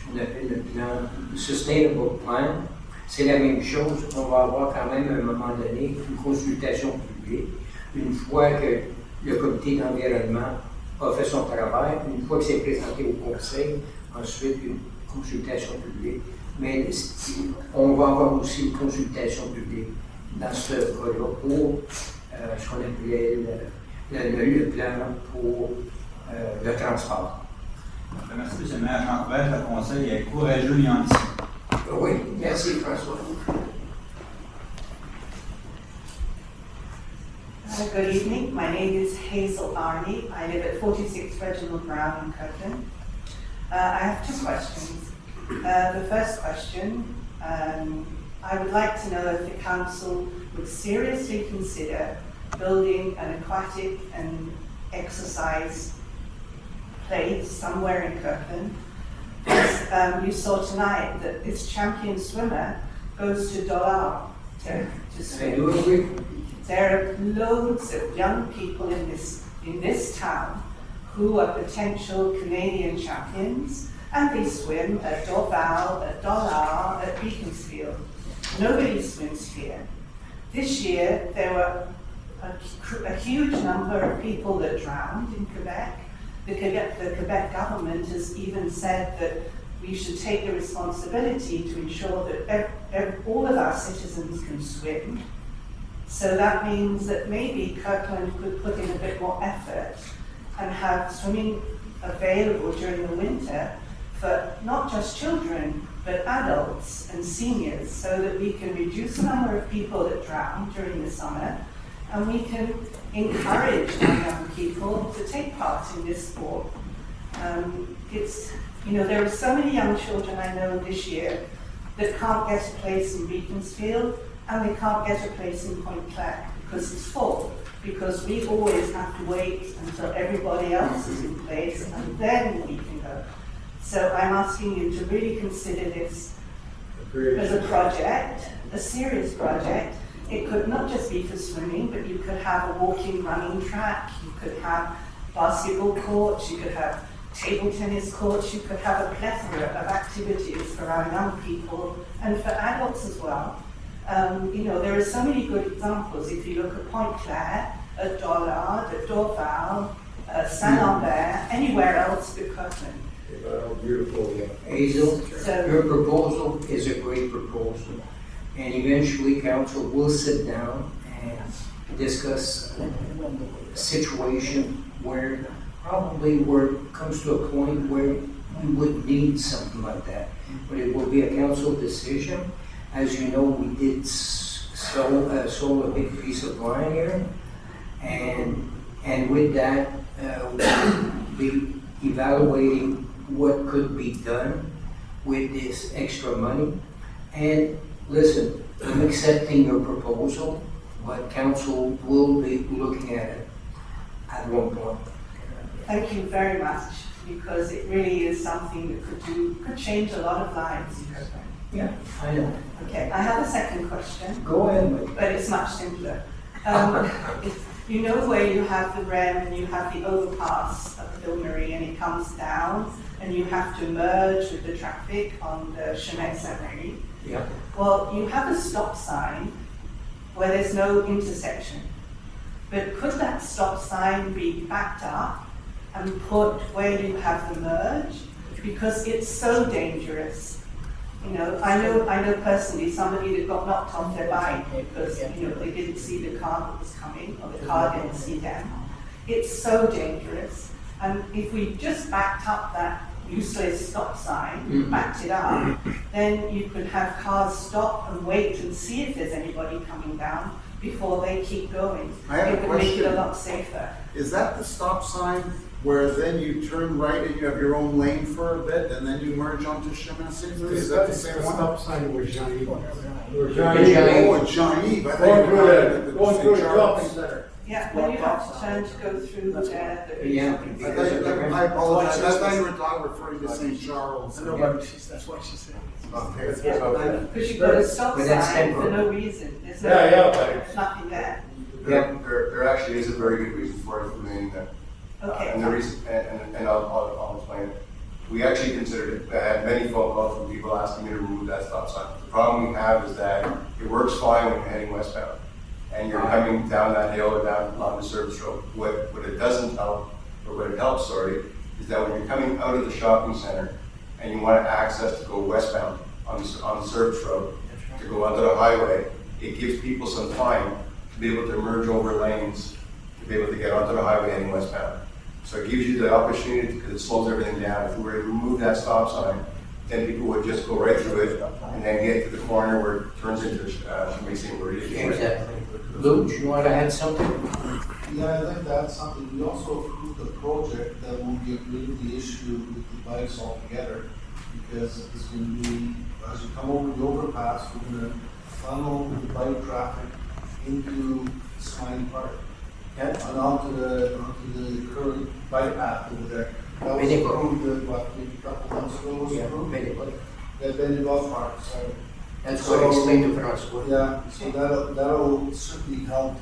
qu'on appelle le plan Sustainable Plan, c'est la même chose. On va avoir quand même à un moment donné une consultation publique. Une fois que le comité d'environnement a fait son travail, une fois que c'est présenté au conseil, ensuite une consultation publique. Mais on va avoir aussi une consultation publique dans ce cas-là pour ce qu'on appelait le plan pour le transport. Merci, M. le maire. J'encourage le conseil à être courageux et ambitieux. Oui, merci François. Good evening. My name is Hazel Arney. I live at 46 Reginald Brown in Kirkland. I have 2 questions. The first question, I would like to know if the council would seriously consider building an aquatic and exercise place somewhere in Kirkland. You saw tonight that this champion swimmer goes to Dollar to I swim. do agree. There are loads of young people in this town who are potential Canadian champions, and they swim at Dorval, at Dollar, at Beaconsfield. Nobody swims here. This year, there were a huge number of people that drowned in Quebec. The Quebec government has even said that we should take the responsibility to ensure that all of our citizens can swim. So that means that maybe Kirkland could put in a bit more effort and have swimming available during the winter for not just children, but adults and seniors, so that we can reduce the number of people that drown during the summer, and we can encourage our young people to take part in this sport. There are so many young children I know this year that can't get a place in Beaconsfield, and they can't get a place in Point Clare because it's full, because we always have to wait until everybody else is in place and then we can go. So I'm asking you to really consider this as a project, a serious project. It could not just be for swimming, but you could have a walking, running track, you could have basketball courts, you could have table tennis courts, you could have a plethora of activities for our young people and for adults as well. There are so many good examples. If you look at Point Clare, at Dollard, at Dorval, Saint-Lambert, anywhere else but Kirkland. Beautiful, yeah. Hazel, your proposal is a great proposal. And eventually council will sit down and discuss a situation where it comes to a point where we would need something like that. But it will be a council decision. As you know, we did sold a big piece of land here, and with that, we'll be evaluating what could be done with this extra money. And listen, I'm accepting your proposal, but council will be looking at it at one point. Thank you very much, because it really is something that could change a lot of lives. Yeah, I know. Okay, I have a second question, Go ahead, Mike. but it's much simpler. You know where you have the REM and you have the overpass of Ville-Marie and it comes down and you have to merge with the traffic on the Chemin Saint-Marie? Yeah. Well, you have a stop sign where there's no intersection. But could that stop sign be backed up and put where you have the merge? Because it's so dangerous. You know, I know personally somebody that got knocked off their bike because, you know, they didn't see the car that was coming, or the car didn't see them. It's so dangerous. And if we just backed up that useless stop sign, backed it up, then you could have cars stop and wait and see if there's anybody coming down before they keep going. I have a It would make it a question. lot safer. Is that the stop sign where then you turn right and you have your own lane for a bit and then you merge onto Chemin Saint-Marie? Is that the same one? Stop sign was Jean-Yves. Oh, it's Jean-Yves. I thought Going you were at through the the St. shopping Charles. center. Yeah, well, you have to turn to go through there. Yeah. I apologize. I thought you were referring to St. Charles. I know, but that's what she said. Okay. Because you've got a stop But that's sign for temporary. no reason. There's no, Yeah, but there's nothing there. There actually is a very good reason for it, Okay. and the reason, and I'll explain it. We actually considered it, I had many phone calls from people asking me to remove that stop sign. The problem we have is that it works fine when you're heading westbound, and you're coming down that hill or down along the service road. What it doesn't help, or what it helps, sorry, is that when you're coming out of the shopping center and you want access to go westbound on the service road, to go onto the highway, it gives people some time to be able to merge over lanes, to be able to get onto the highway heading westbound. So it gives you the opportunity, because it slows everything down. If we were to remove that stop sign, then people would just go right through it and then get to the corner where it turns into Chemin Saint-Marie. Exactly. Luke, you want to add something? Yeah, I think that's something. We also approved a project that will get rid of the issue with the bikes altogether. Because it's going to be, as you come over the overpass, we're going to funnel the bike traffic into Smiley Park. And onto the current bike path over there. That was Many approved, maybe a couple months ago, was approved. Medical. That's been involved Park, so. That's what I explained to Francois. Yeah, so that'll certainly help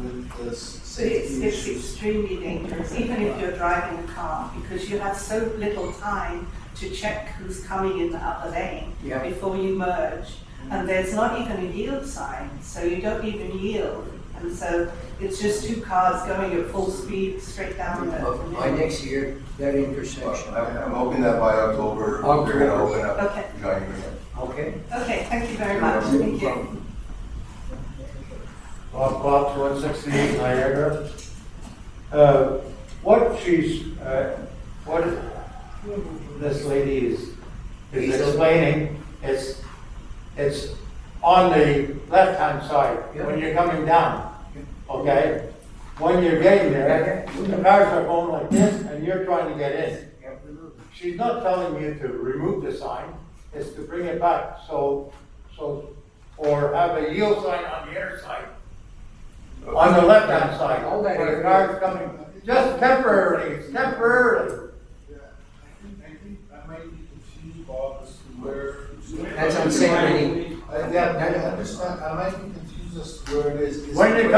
with the But safety it's issues. extremely dangerous, even if you're driving a car, because you have so little time to check who's coming in the upper lane Yeah. before you merge. And there's not even a yield sign, so you don't even yield. And so it's just two cars going at full speed straight down the. By next year, that intersection. I'm hoping that by October, they're gonna open up Okay. Jean-Yves again. Okay. Okay, thank you very much. Thank you. Bob Potts, 168 Niagara. What this lady is explaining, it's on the left-hand side, when you're coming down, okay? When you're getting there, the cars are going like this, and you're trying to get in. She's not telling you to remove the sign, it's to bring it back, or have a yield sign on the other side. On the left-hand side, All that where the area. car's coming, just temporarily, it's temporarily. Yeah, I think I might be confused, Bob, as to where. That's on Saint-Denis. Yeah, I understand, I might be confused as to where it is. When you're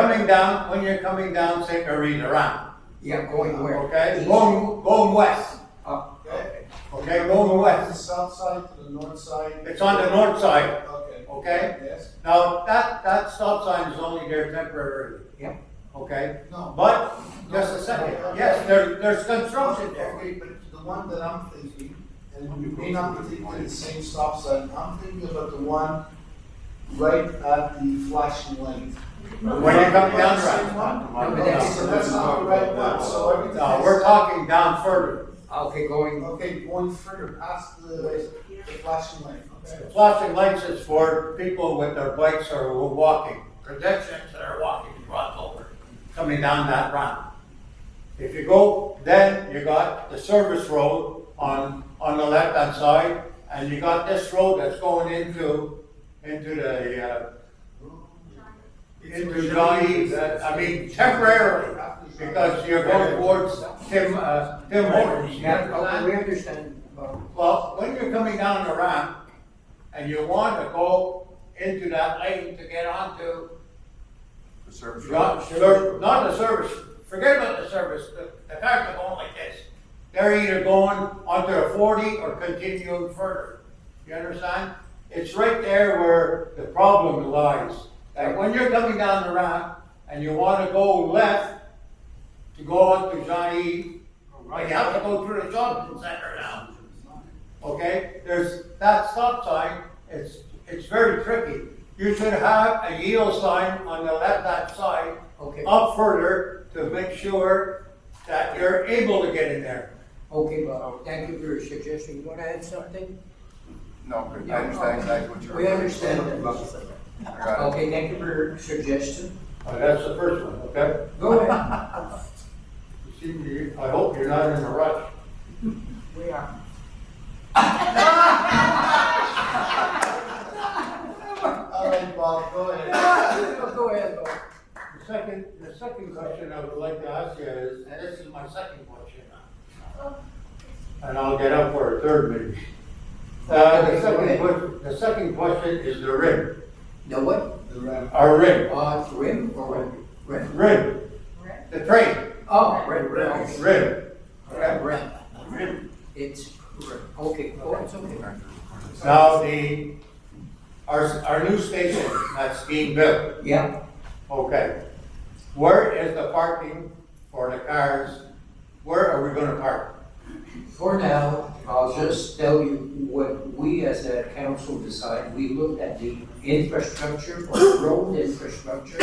coming down St. Marie, the ramp, Yeah, going where? okay? East? Going west, Okay. okay, going The west. south side to the north side? It's on the north side, Okay. okay? Yes? Now, that stop sign is only there temporarily. Yeah. Okay? No. But, just a second, yes, there's construction there. Okay, but the one that I'm thinking, and you may not be thinking the same stop sign, I'm thinking about the one right at the flashing light. When you're coming down the Same ramp. one? No, but Okay, that's- so that's not the right one, so everything. No, we're talking down further. Okay, going, Okay, going further past the flashing light, okay. The flashing lights is for people with their bikes or walking, pedestrians that are walking across over, coming down that ramp. If you go, then you got the service road on the left-hand side, and you got this road that's going into Johnny, I mean temporarily, because you're going towards Tim Hortons. Yeah, we understand. Well, when you're coming down the ramp, and you want to go into that lane to get onto The service not the service, forget about the service, the cars are going like this. They're either going onto a 40 or continuing further. You understand? It's right there where the problem lies. That when you're coming down the ramp and you want to go left to go onto Johnny, but you have to go through the shopping center now. Okay? There's that stop sign, it's very tricky. You should have a yield sign on the left-hand side, Okay. up further, to make sure that you're able to get in there. Okay, Bob, thank you for your suggestion. You want to add something? No, I understand exactly what you're. We understand that. I got it. Okay, thank you for your suggestion. That's the first one, okay? Go ahead. I hope you're not in a rush. We are. All right, Bob, go ahead. Go ahead, Bob. The second question I would like to ask you is, and this is my second question, and I'll get up for a third maybe. The second question is the rim. The what? The ramp. Our rim. Rim or rim? Rim. Rim. The train. Oh, rim. Okay. Rim. Rim. It's rim. Okay, oh, it's okay. Now, our new station that's being built, Yeah, okay. Where is the parking for the cars? Where are we gonna park? for now, I'll just tell you what we as a council decide. We looked at the infrastructure, or road infrastructure.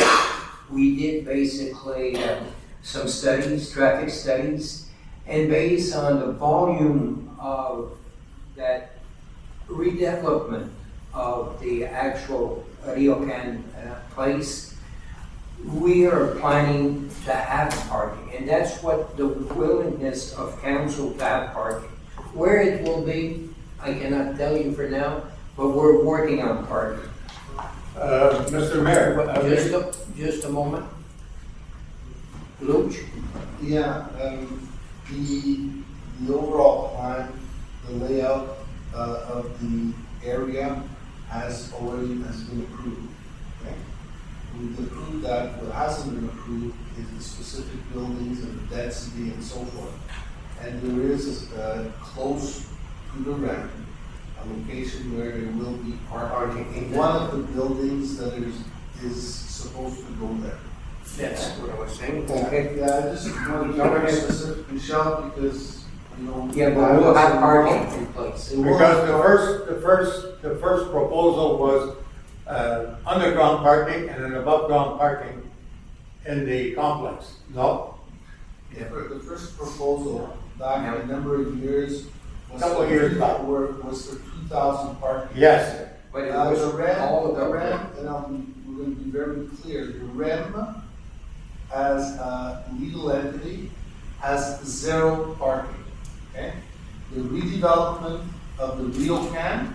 We did basically some studies, traffic studies, and based on the volume of that redevelopment of the actual Riocan place, we are planning to have parking, and that's what the willingness of council to have parking. Where it will be, I cannot tell you for now, but we're working on parking. Mr. Mayor. Just a moment. Luch? Yeah, the overall plan, the layout of the area has been approved. Okay? We've approved that. What hasn't been approved is the specific buildings and the density and so forth. And there is close to the ramp, a location where there will be parking in one of the buildings that is supposed to go there. That's what I was saying. Okay, yeah, I just wanted to be specific, Michelle, because, you know. Yeah, but we'll have parking in place. Because the first proposal was underground parking and an above ground parking in the complex. No? The first proposal back in a number of years was. Couple of years back. Was for 2,000 parking. Yes. But it was The REM, all of them. and we're going to be very clear, the REM as a legal entity has 0 parking, okay? The redevelopment of the Riocan,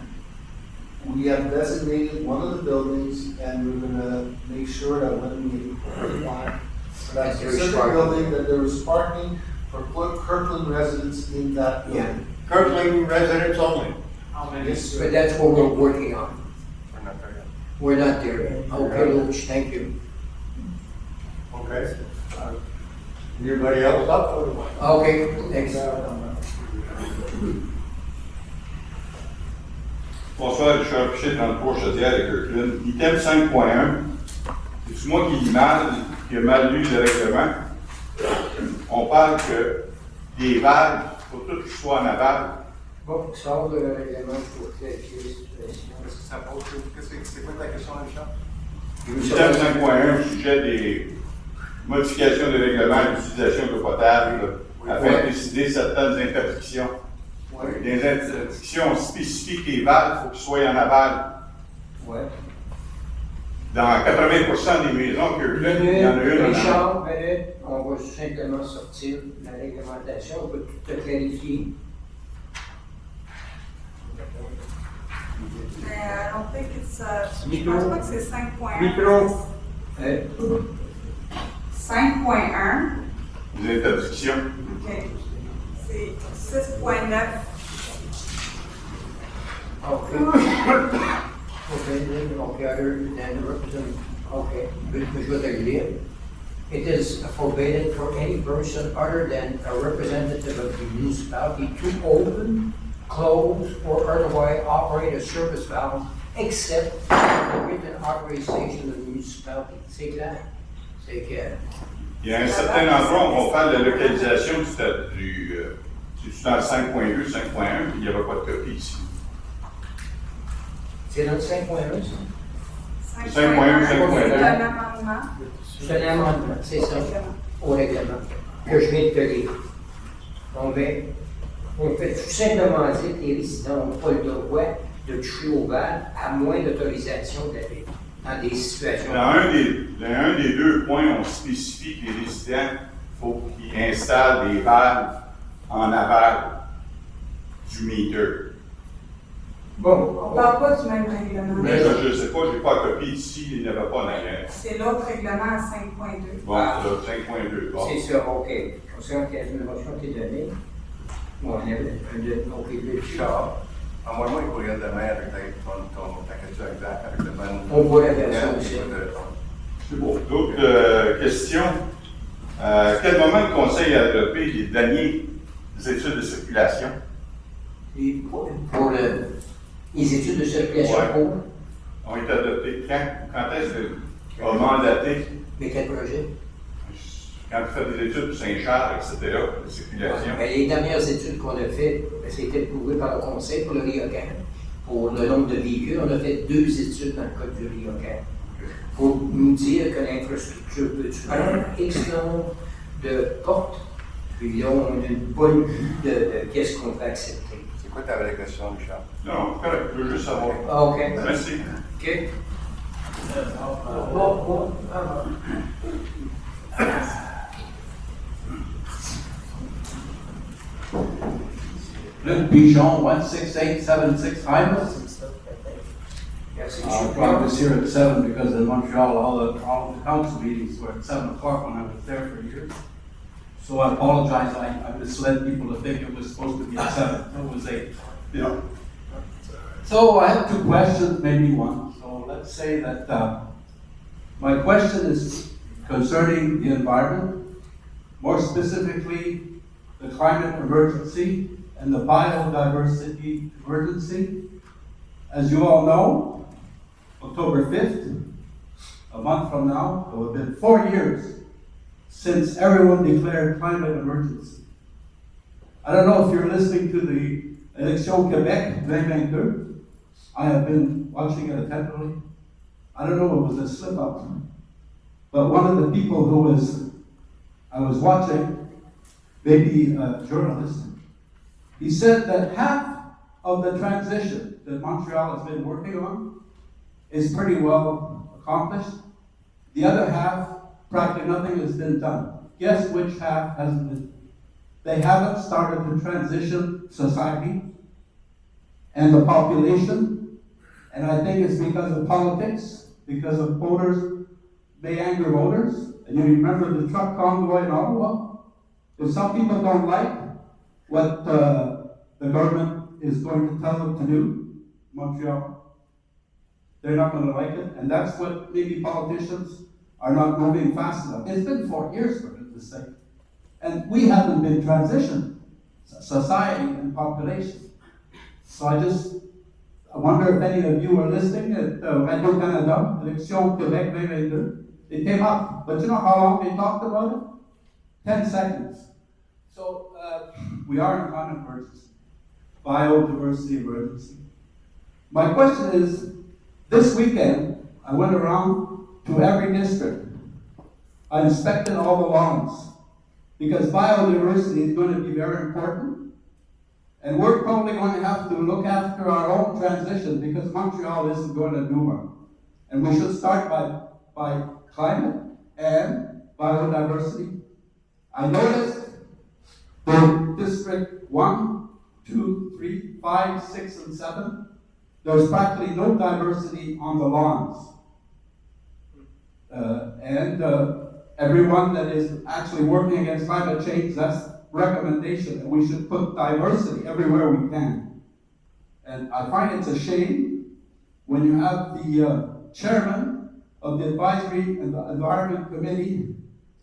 we have designated one of the buildings, and we're gonna make sure that when we apply for that That there is specific parking. building, that there is parking for Kirkland residents in that Yeah, building. Kirkland residents only. Yes, sir. but that's what we're working on. We're not there yet. We're not there yet. Okay, Luch, thank you. Okay. Anybody else up? Okay, thanks. Bonsoir, Richard Pichet, 33 Chaudière de Kirkland. Item 5.1, c'est moi qui ai mal lu le règlement. On parle que des valves, il faut tout qu'ils soient en aval. Bon, sors de le règlement pour clarifier la situation. C'est quoi ta question, Richard? Item 5.1, au sujet des modifications de règlement d'utilisation d'eau potable afin de décider certaines interdictions. Des interdictions spécifiques des valves, il faut qu'ils soient en aval. Ouais. Dans 80% des maisons que il y en a une en aval. Richard, on va simplement sortir la réglementation, on va tout te clarifier. I don't think it's, je Micro. pense pas que c'est 5.1. Micro. 5.1. Les interdictions. OK. C'est 6.9. Okay, other than the representative, okay, which was I read. It is forbidden for any person other than a representative of the municipality to open, close, or otherwise operate a service valve except the written authorization of the municipality. C'est clair? C'est clair. Il y a un certain endroit où on parle de la localisation c'est dans le 5.2, 5.1, puis il n'y aura pas de copie ici. C'est dans le 5.1, ça? 5.1, C'est un 5.2. amendement. C'est un amendement, c'est ça, au règlement, que je viens de te lire. On fait tout simplement dire que les résidents n'ont pas le droit de toucher au val à moins d'autorisation de la ville, dans des situations. Dans un des deux points, on spécifie que les résidents, il faut qu'ils installent des valves en aval du meter. Bon, On ne parle pas du même règlement. Mais je ne sais pas, je n'ai pas copié ici, il n'y avait pas en arrière. C'est l'autre règlement à 5.2. Bon, là, 5.2. Bon. c'est ça, OK. Concernant la numération qui est donnée, bon, on avait le char. Envoie-moi un courriel demain avec ta question exacte, avec le bon. On voit la version aussi. C'est bon. D'autres questions? À quel moment le conseil a adopté les dernières études de circulation? Et pour les études de circulation Ouais. pour Ont été adoptés quand est-ce que a mandaté? mais quel projet? Quand tu fais des études pour Saint-Charles, etc., de circulation. Ben, les dernières études qu'on a faites, ben, c'était prouvé par le conseil pour le Riocan. Pour le nombre de véhicules, on a fait 2 études dans le code du Riocan. Pour nous dire que l'infrastructure peut prendre X nombre de portes, puis là, on a une bonne vue de qu'est-ce qu'on peut accepter. C'est quoi ta vraie question, Richard? Non, correct, je veux juste savoir. Ah, OK. Merci. OK. Luc Bichon, 16876 Hymas. Merci, I M. brought this here at 7 because in Montreal, all the council meetings were at 7 o'clock when I was there for years. So I apologize, I misled people to think it was supposed to be at 7, it was 8. Yeah. So I have 2 questions, maybe one. So let's say that my question is concerning the environment, more specifically the climate emergency and the biodiversity emergency. As you all know, October 5th, a month from now, it will have been 4 years since everyone declared climate emergency. I don't know if you're listening to the Élection Québec 2022. I have been watching it attentively. I don't know if it was a slip up, but one of the people I was watching, maybe a journalist, he said that half of the transition that Montreal has been working on is pretty well accomplished. The other half, practically nothing has been done. Guess which half hasn't been? They haven't started to transition society and the population, and I think it's because of politics, because of voters, may anger voters. And you remember the truck convoy in Ottawa? If some people don't like what the government is going to tell them to do, Montreal, they're not going to like it, and that's what maybe politicians are not moving fast enough. It's been 4 years, for goodness sake, and we haven't been transitioned, society and population. So I wonder if any of you are listening at Radio Canada, Élection Québec 2022. It came up, but you know how long they talked about it? 10 seconds. So we are in a climate emergency, biodiversity emergency. My question is, this weekend, I went around to every district. I inspected all the lawns, because biodiversity is going to be very important. And we're probably going to have to look after our own transition, because Montreal isn't going to do one. And we should start by climate and biodiversity. I noticed in District 1, 2, 3, 5, 6, and 7, there's practically no diversity on the lawns. And everyone that is actually working against climate change, that's recommendation that we should put diversity everywhere we can. And I find it's a shame when you have the chairman of the advisory and the environment committee,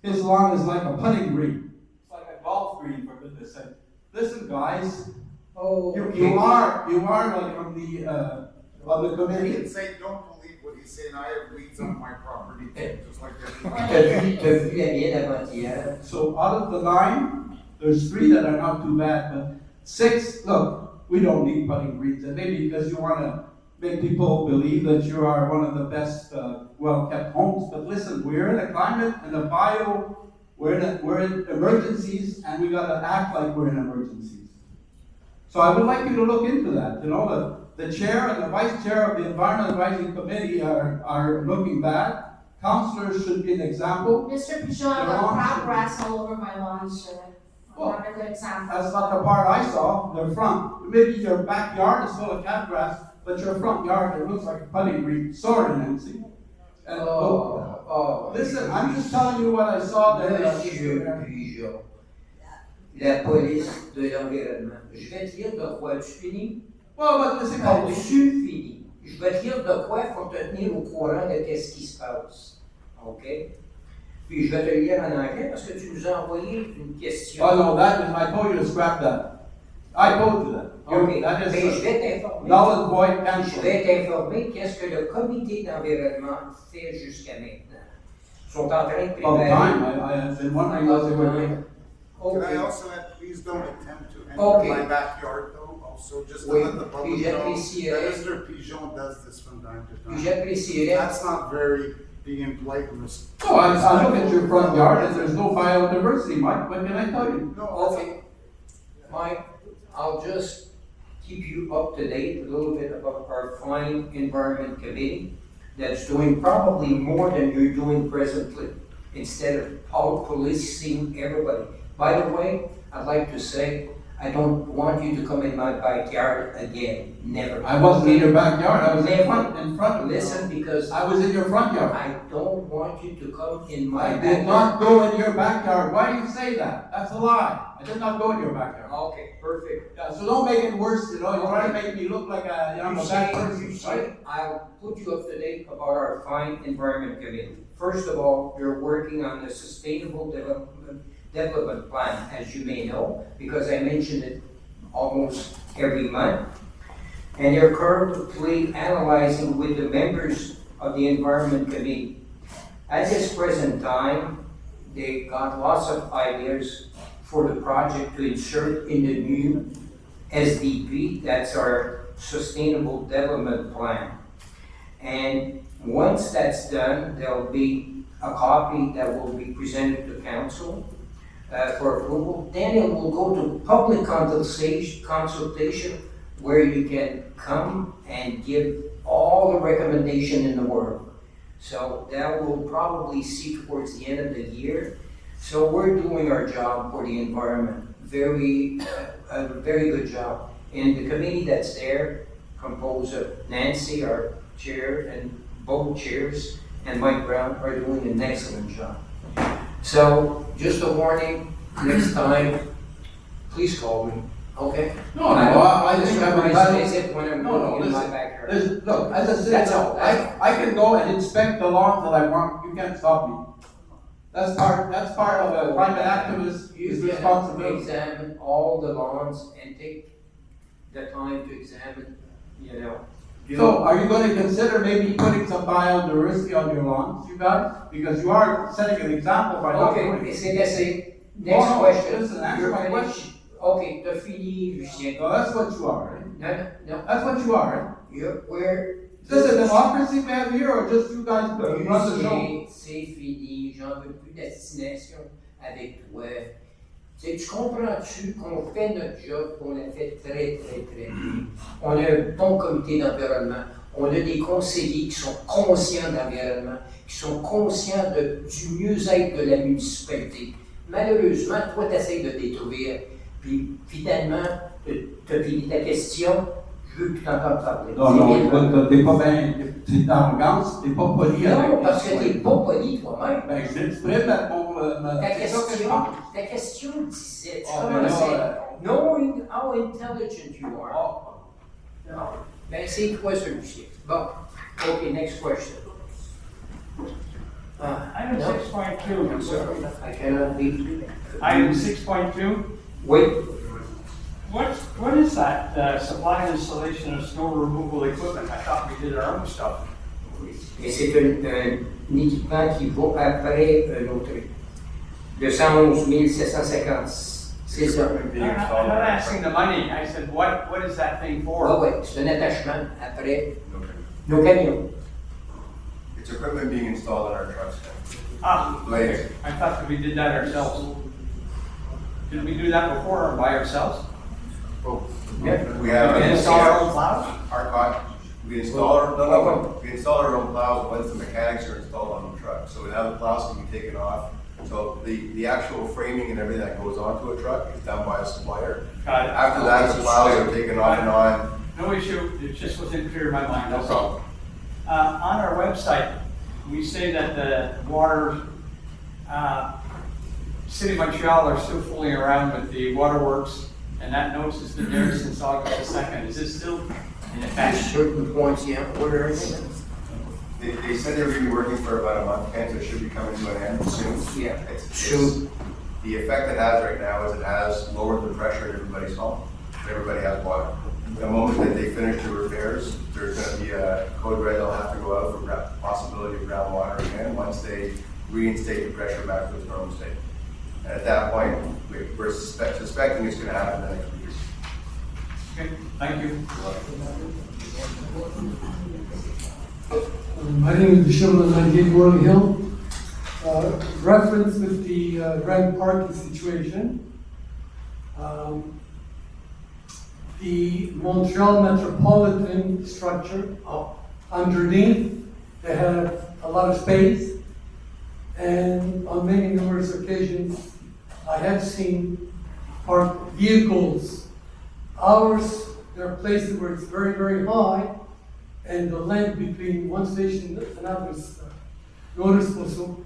his lawn is like a putting green. It's like a golf green, for goodness sake. Listen, guys, you are like on the You committee. can say, don't believe what he's saying, I have weeds on my property, too, just like everyone. T'as vu la mienne avant-hier? So out of the 9, there's 3 that are not too bad, but 6, look, we don't need putting greens. And maybe because you want to make people believe that you are one of the best well-kept homes. But listen, we're in a climate and a bio, we're in emergencies, and we got to act like we're in emergencies. So I would like you to look into that. You know, the chair and the vice chair of the Environment Advisory Committee are looking bad. Councillors should be an example. Mr. Pigeon, I've got crab grass all over my lawn, sir. Not a good example. That's not the part I saw, the front. Maybe your backyard is full of cat grass, but your front yard, it looks like a putting green. Sorry, Nancy. And listen, I'm just telling you what I saw there. Monsieur Pigeon, la police de l'environnement. Je vais te lire de quoi tu finis. Well, but listen, Tu finis. Je vais te lire de quoi pour te tenir au courant de ce qui se passe. OK? Puis je vais te le lire en anglais parce que tu nous as envoyé une question. Oh no, I told you to scrap that. I told you that. OK. That is Mais je vais t'informer. null and void Je cancel. vais t'informer qu'est-ce que le comité d'environnement fait jusqu'à maintenant. Ils sont en train de All the préparer. time, I've been wondering what they were doing. Can I OK. also add, please don't attempt to enter Okay. my backyard though, also, just to Oui, let the public puis know j'apprécierais- that Mr. Pigeon does this from time to Puis time. j'apprécierais. That's not very being polite and So I look at your front yard and there's no biodiversity, Mike. What can I tell you? Okay. Mike, I'll just keep you up to date a little bit about our fine environment committee that's doing probably more than you're doing presently instead of policing everybody. By the way, I'd like to say, I don't want you to come in my backyard again. Never. I wasn't in your backyard. I was Never. in front of you. Listen, because I was in your front yard. I don't want you to come in my I backyard. did not go in your backyard. Why do you say that? That's a lie. I did not go in your backyard. Okay, perfect. Yeah, so don't make it worse, you know. You're trying to make me look like I'm a bad person, You right? say, I'll put you up to date about our fine environment committee. First of all, you're working on the sustainable development plan, as you may know, because I mention it almost every month. And they're currently analyzing with the members of the environment committee. At this present time, they got lots of ideas for the project to insert in the new SDP, that's our Sustainable Development Plan. And once that's done, there'll be a copy that will be presented to council for approval. Then it will go to public consultation where you can come and give all the recommendation in the world. So that will probably see towards the end of the year. So we're doing our job for the environment. A very good job. And the committee that's there, composed of Nancy, our chair, and both chairs, and Mike Brown are doing an excellent job. So just a warning, next time, please call me, okay? No, I think I'm entitled. Visit when I'm No, going in my listen. backyard. Look, as a That's citizen, all. I can go and inspect the lawns that I want. You can't stop me. That's part of a private activist You is can responsibility. examine all the lawns and take the time to examine, you know. So are you going to consider maybe putting some biodiversity on your lawns, you guys? Because you are setting an example by not doing Okay, it. c'est assez. Next No, question. listen, answer You're my finished? question. Okay, t'as fini, Lucien. No, that's what you are, right? No, That's what you are, right? where? Is this a democracy we have here, or just you guys run the show? Lucien, c'est fini, j'en veux plus d'astination avec toi. Tu comprends-tu qu'on fait notre job, qu'on l'a fait très, très, très bien. On a un bon comité d'environnement. On a des conseillers qui sont conscients de l'environnement, qui sont conscients du mieux-être de la municipalité. Malheureusement, toi, tu essaies de détruire. Puis, finalement, tu as fini ta question. Je veux plus t'entendre parler. Non, non, écoute, t'es pas bien, t'es arrogance, t'es pas poli avec Non, les parce que t'es citoyens. pas poli toi-même. Ben, j'exprime Ta c'est ça que je question, pense. ta question disait, tu Ah, ben commençais, là, knowing how intelligent you are. Ah, Non. Ben, c'est quoi celui-ci? Bon, okay, next question. Item No. 6.2. I'm sorry, I cannot be. Item 6.2. Wait, What is that, supply and installation of snow removal equipment? I thought we did our own stuff. mais c'est un équipement qui vaut après un autre. De 111 750. C'est ça. I'm not asking the money, I said, what is that thing Ah for? ouais, c'est un attachement après nos camions. It's equipment being installed in our trucks. Ah, Later. I thought that we did that ourselves. Did we do that before by ourselves? Yeah. We have. We install our own plows? We install our own plows once the mechanics are installed on the truck. So now the plows can be taken off. So the actual framing and everything that goes onto a truck is done by a supplier. Got it. After that, the plows are taken off and on. No issue, it just wasn't clear in my mind, No that's all. problem. On our website, we say that the water, City of Montreal are still fooling around with the waterworks, and that notice has been there since August the 2nd. Is this still in At effect? certain points, yeah, order everything. They said they were going to be working for about a month, and so it should be coming to an end soon. Yeah, Soon. The effect it has right now is it has lowered the pressure in everybody's home. Everybody has water. The moment that they finish the repairs, there's going to be a code red, they'll have to go out for possibility of groundwater again once they reinstate the pressure back to its normal state. And at that point, we're suspecting it's going to happen in the next week. Okay, thank you. My name is Bishop 98 Worley Hill. Reference with the grand parking situation. The Montreal metropolitan structure, underneath, they have a lot of space. And on many numerous occasions, I have seen parked vehicles. Ours, there are places where it's very, very high, and the length between one station and another is noticeable. So,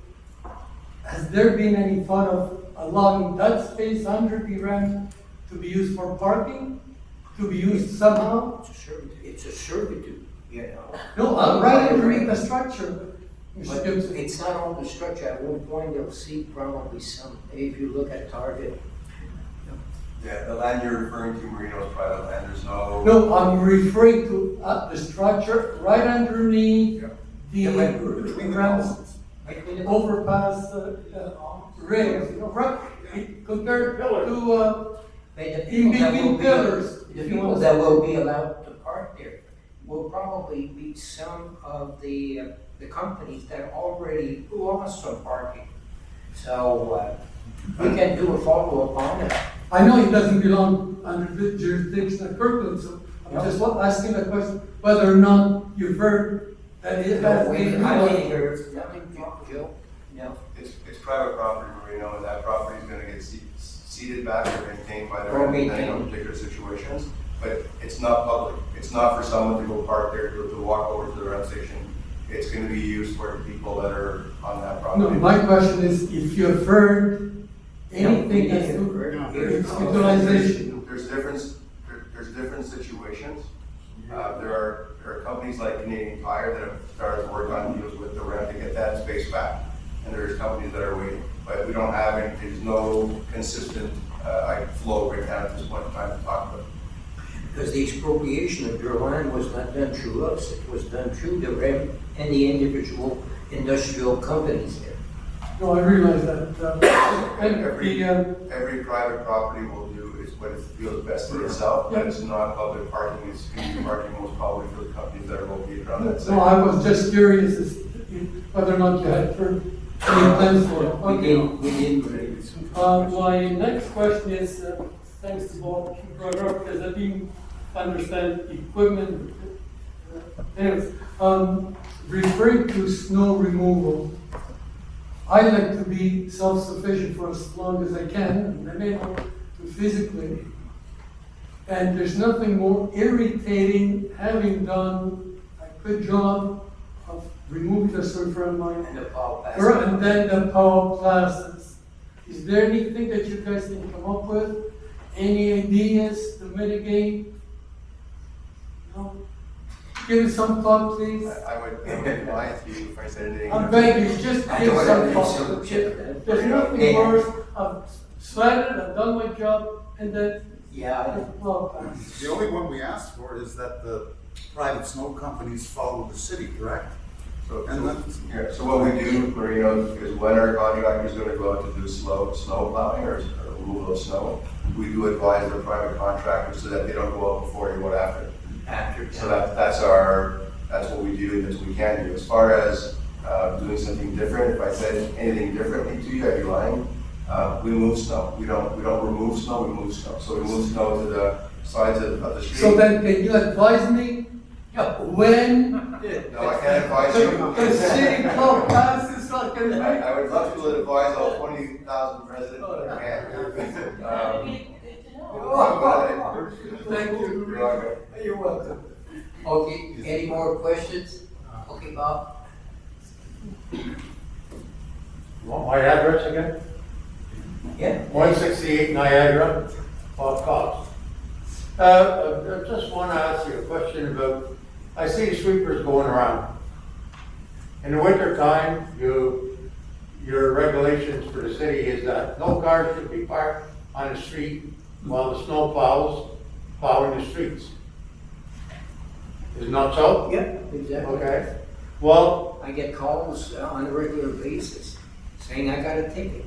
has there been any thought of allowing that space under the ramp to be used for parking, to be used somehow? It's a servitude, you know. No, right underneath the structure. But it's not on the structure. At one point, you'll see probably some, if you look at Target. Yeah, the land you're referring to, Marino, is private land. There's no. No, I'm referring to the structure right underneath the ramps, overpass rails, you know, right, compared to in between pillars. The people that will be allowed to park there will probably be some of the companies that already lost some parking. So we can do a follow-up on it. I know it doesn't belong under the jurisdiction of Kirkland, so I'm just asking the question whether or not you've heard that it has been. I didn't hear nothing, Joe. No. It's private property, Marino, and that property is gonna get ceded back or maintained by the Or rent, depending maintained. on particular situations. But it's not public. It's not for someone to go park there, to walk over to the rent station. It's gonna be used for people that are on that No, property. my question is if you have heard anything that's its utilization. There's different situations. There are companies like Canadian Tire that have started to work on deals with the rent to get that space back. And there's companies that are waiting, but we don't have any, there's no consistent, flow right now at this point in time to talk about. Because the expropriation of your land was not done through us, it was done through the REM and the individual industrial companies there. No, I realize that. Every private property will do is what it feels best for itself, but it's not public parking, it's community parking most probably for the companies that are located around that site. No, I was just curious as to whether or not you had heard any plans for it. We didn't. My next question is, thanks to Bob, you brought up, because I didn't understand equipment. Anyways, referring to snow removal, I like to be self-sufficient for as long as I can, and I may not do physically. And there's nothing more irritating, having done a good job of removing the Swiffer and mine. And the power pass. And then the power plazas. Is there anything that you guys can come up with? Any ideas to mitigate? No? Give it some thought, please. I would lie to you if I said anything. I'm begging you, just I give don't some have any thought. solution. There's nothing worse. I've sweated, I've done my job, and then Yeah, the power pass. The only one we asked for is that the private snow companies follow the city, correct? So, And then, yeah, so what we do, Marino, is when our contractor is gonna go out to do snow plowing or removal of snow, we do advise the private contractors so that they don't go out before and go after. So that's what we do, that's what we can do. As far as doing something different, if I said anything differently to you, I'd be lying. We move snow. We don't remove snow, we move snow. So we move snow to the sides of the street. So then, can you advise me when No, I can't advise you. the city clerk passes like a man? I would love to advise all 20,000 residents, but I can't. Thank you. You're welcome. You're welcome. okay, any more questions? Okay, Bob? Want my address again? Yeah? 168 Niagara, Bob Cox. I just want to ask you a question about, I see sweepers going around. In the winter time, your regulations for the city is that no cars should be parked on the street while the snow plowing the streets. Is it not so? Yeah, exactly. Okay. Well, I get calls on a regular basis saying I got a ticket.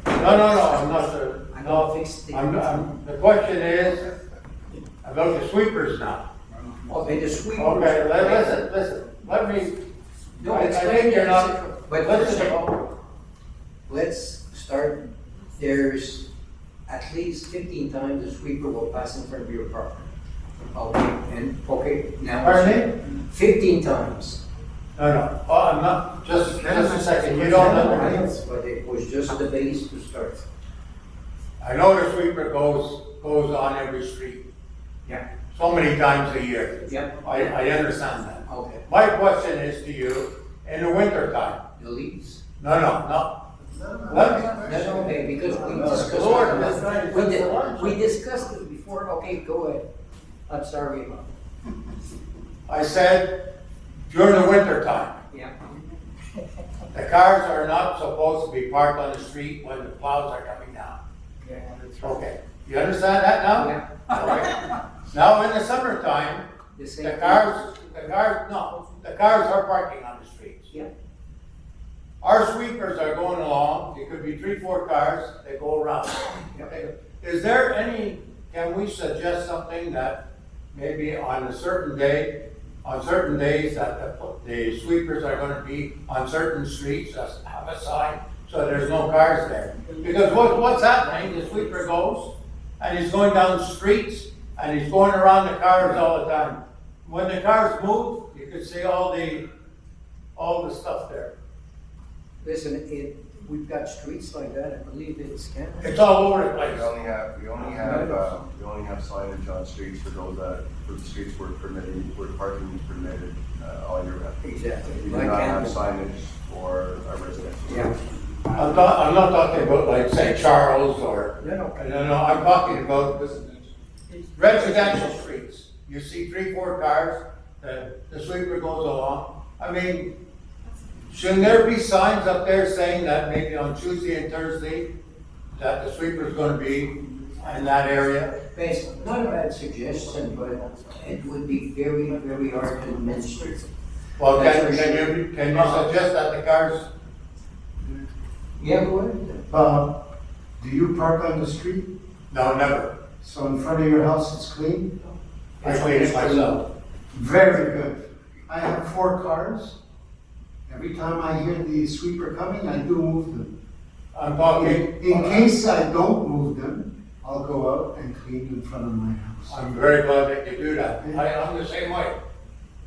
no, I'm not, I no, don't fix the. the question is about the sweepers now. Okay, the sweepers. Okay, listen, let me, No, I explain think you're that. not, But listen. first of all, let's start, there's at least 15 times the sweeper will pass in front of your property. Okay, now. Pardon me? 15 times. No, oh, I'm not, just a second, you don't know. But it was just the base to start. I know the sweeper goes on every street, Yeah. so many times a year. Yep. I understand that. Okay. My question is to you, in the winter time, The leaves. no. That's okay, because we discussed. Lord, this guy is We did- for lunch. we discussed it before, okay, go ahead. I'm sorry. I said, during the winter time, Yeah. the cars are not supposed to be parked on the street when the plows are coming down. Yeah. Okay, you understand that now? Yeah. All right. Now, in the summertime, The same. the cars are parking on the streets. Yeah. Our sweepers are going along, it could be 3-4 cars, they go around. Is there any, can we suggest something that maybe on a certain day, on certain days that the sweepers are gonna be on certain streets, just have a sign, so there's no cars there? Because what's happening, the sweeper goes, and he's going down streets, and he's going around the cars all the time. When the cars move, you can see all the stuff there. Listen, we've got streets like that, I believe it's Canada. It's all over the place. We only have signage on streets for those for the streets where parking is permitted, all year round. Exactly. We do Like not have Canada. signage for our residents. Yeah. I'm not talking about like St. Charles or, No. I'm talking about residential streets. You see 3-4 cars, the sweeper goes along. I mean, shouldn't there be signs up there saying that maybe on Tuesday and Thursday, that the sweeper's gonna be in that area? It's not a bad suggestion, but it would be very, very hard to administer. Well, That's can for sure. you suggest that the cars, Yeah, go ahead. Do you park on the street? no, never. So in front of your house it's clean? I clean it myself. Very good. I have 4 cars. Every time I hear the sweeper coming, I do move them. I'm talking. In case I don't move them, I'll go out and clean in front of my house. I'm very glad that you do that. I'm the same way.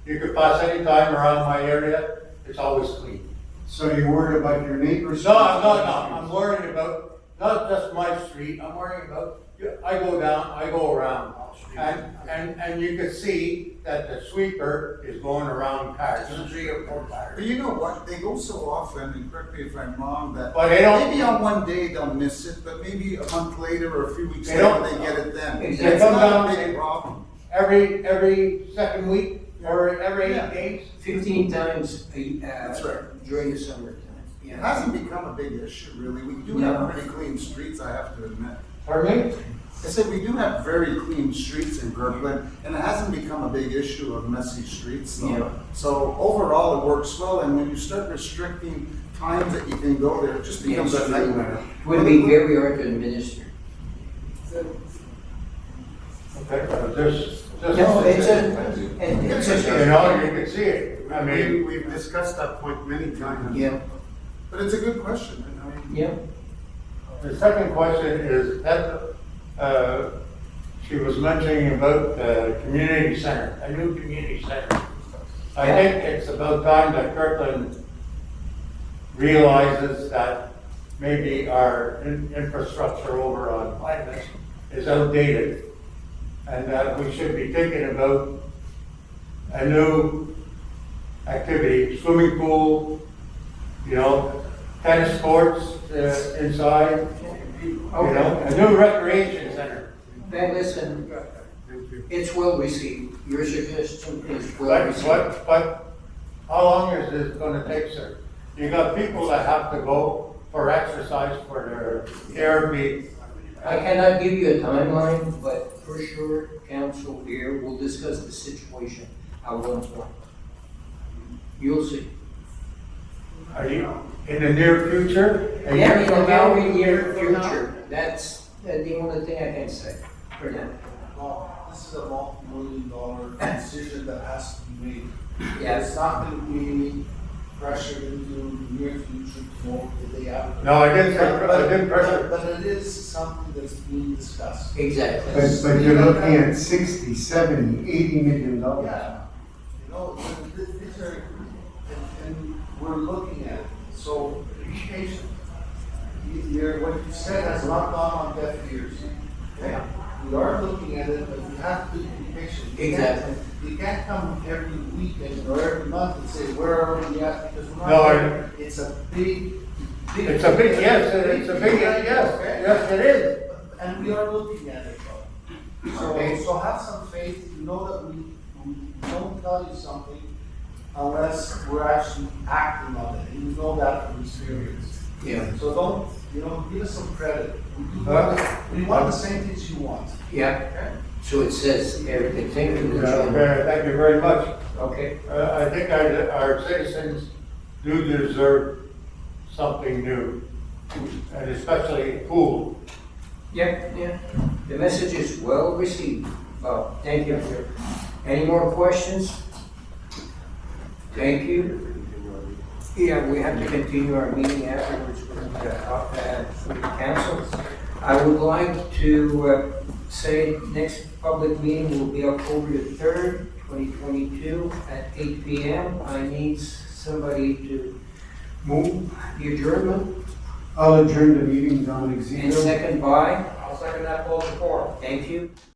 You could pass any time around my area, it's always clean. So you're worried about your neighbors? No, I'm worried about, not just my street, I'm worried about, I go down, I go around And you could see that the sweeper is going around cars, 3 or 4 cars. But you know what, they go so often, and correct me if I'm wrong, that But they don't- maybe on one day they'll miss it, but maybe a month later or a few weeks They later don't- they get it then. They It's come not down a big and- problem. Every second week or every Yeah. 8 days. 15 times That's right. during the summertime. It Yeah. hasn't become a big issue, really. We do No. have pretty clean streets, I have to admit. Pardon me? I said we do have very clean streets in Kirkland, and it hasn't become a big issue of messy streets. Yeah. So overall, it works well, and when you start restricting times that you can go there, it just becomes Yes, a nightmare. It would be very hard to administer. Okay, this. No, it's You know, you can see it. I mean, We've discussed that point many times. Yeah, But it's a good question. yeah. the second question is that, she was mentioning about the community center, a new community center. I think it's about time that Kirkland realizes that maybe our infrastructure over on Pines is outdated. And that we should be thinking about a new activity, swimming pool, you know, tennis courts inside, you know, a new recreation center. Then listen, it's well received. Your suggestion is well received. But how long is this gonna take, sir? You got people that have to go for exercise for their therapy. I cannot give you a timeline, but for sure, council here will discuss the situation at one point. You'll see. Are you, in the near future? A Yeah, year in the from now? very near future. That's the only thing I can say for now. Well, this is a multi-million-dollar decision that has to be made. Yes. It's not gonna be pressured into the near future to know the day after. No, I didn't pressure. But it is something that's being discussed. Exactly. But you're looking at 60, 70, 80 million dollars. Yeah, you know, these are, and we're looking at it, so be patient. What you said has not gone on deaf ears. Okay? We are looking at it, but we have to be patient. Exactly. You can't come every weekend or every month and say, where are we at? Because we're not. No, It's a big. It's a big, yes, it's a big, yes, Okay? yes, it is. And we are looking at it, though. So have some faith, you know that we don't tell you something unless we're actually acting on it, and you know that from experience. Yeah. So don't, give us some credit. We want the same things you want. Yeah. Okay? So it says everything. Thank you. Thank you very much. Okay. I think our citizens do deserve something new, and especially a pool. Yeah, yeah. The message is well received. Oh, thank you. Any more questions? Thank you. Yeah, we have to continue our meeting afterwards with the council. I would like to say next public meeting will be October the 3rd, 2022 at 8 p.m. I need somebody to move the adjournment. I'll adjourn the meeting, Dominic And Zito. second by? I'll second that, Paul, before. Thank you.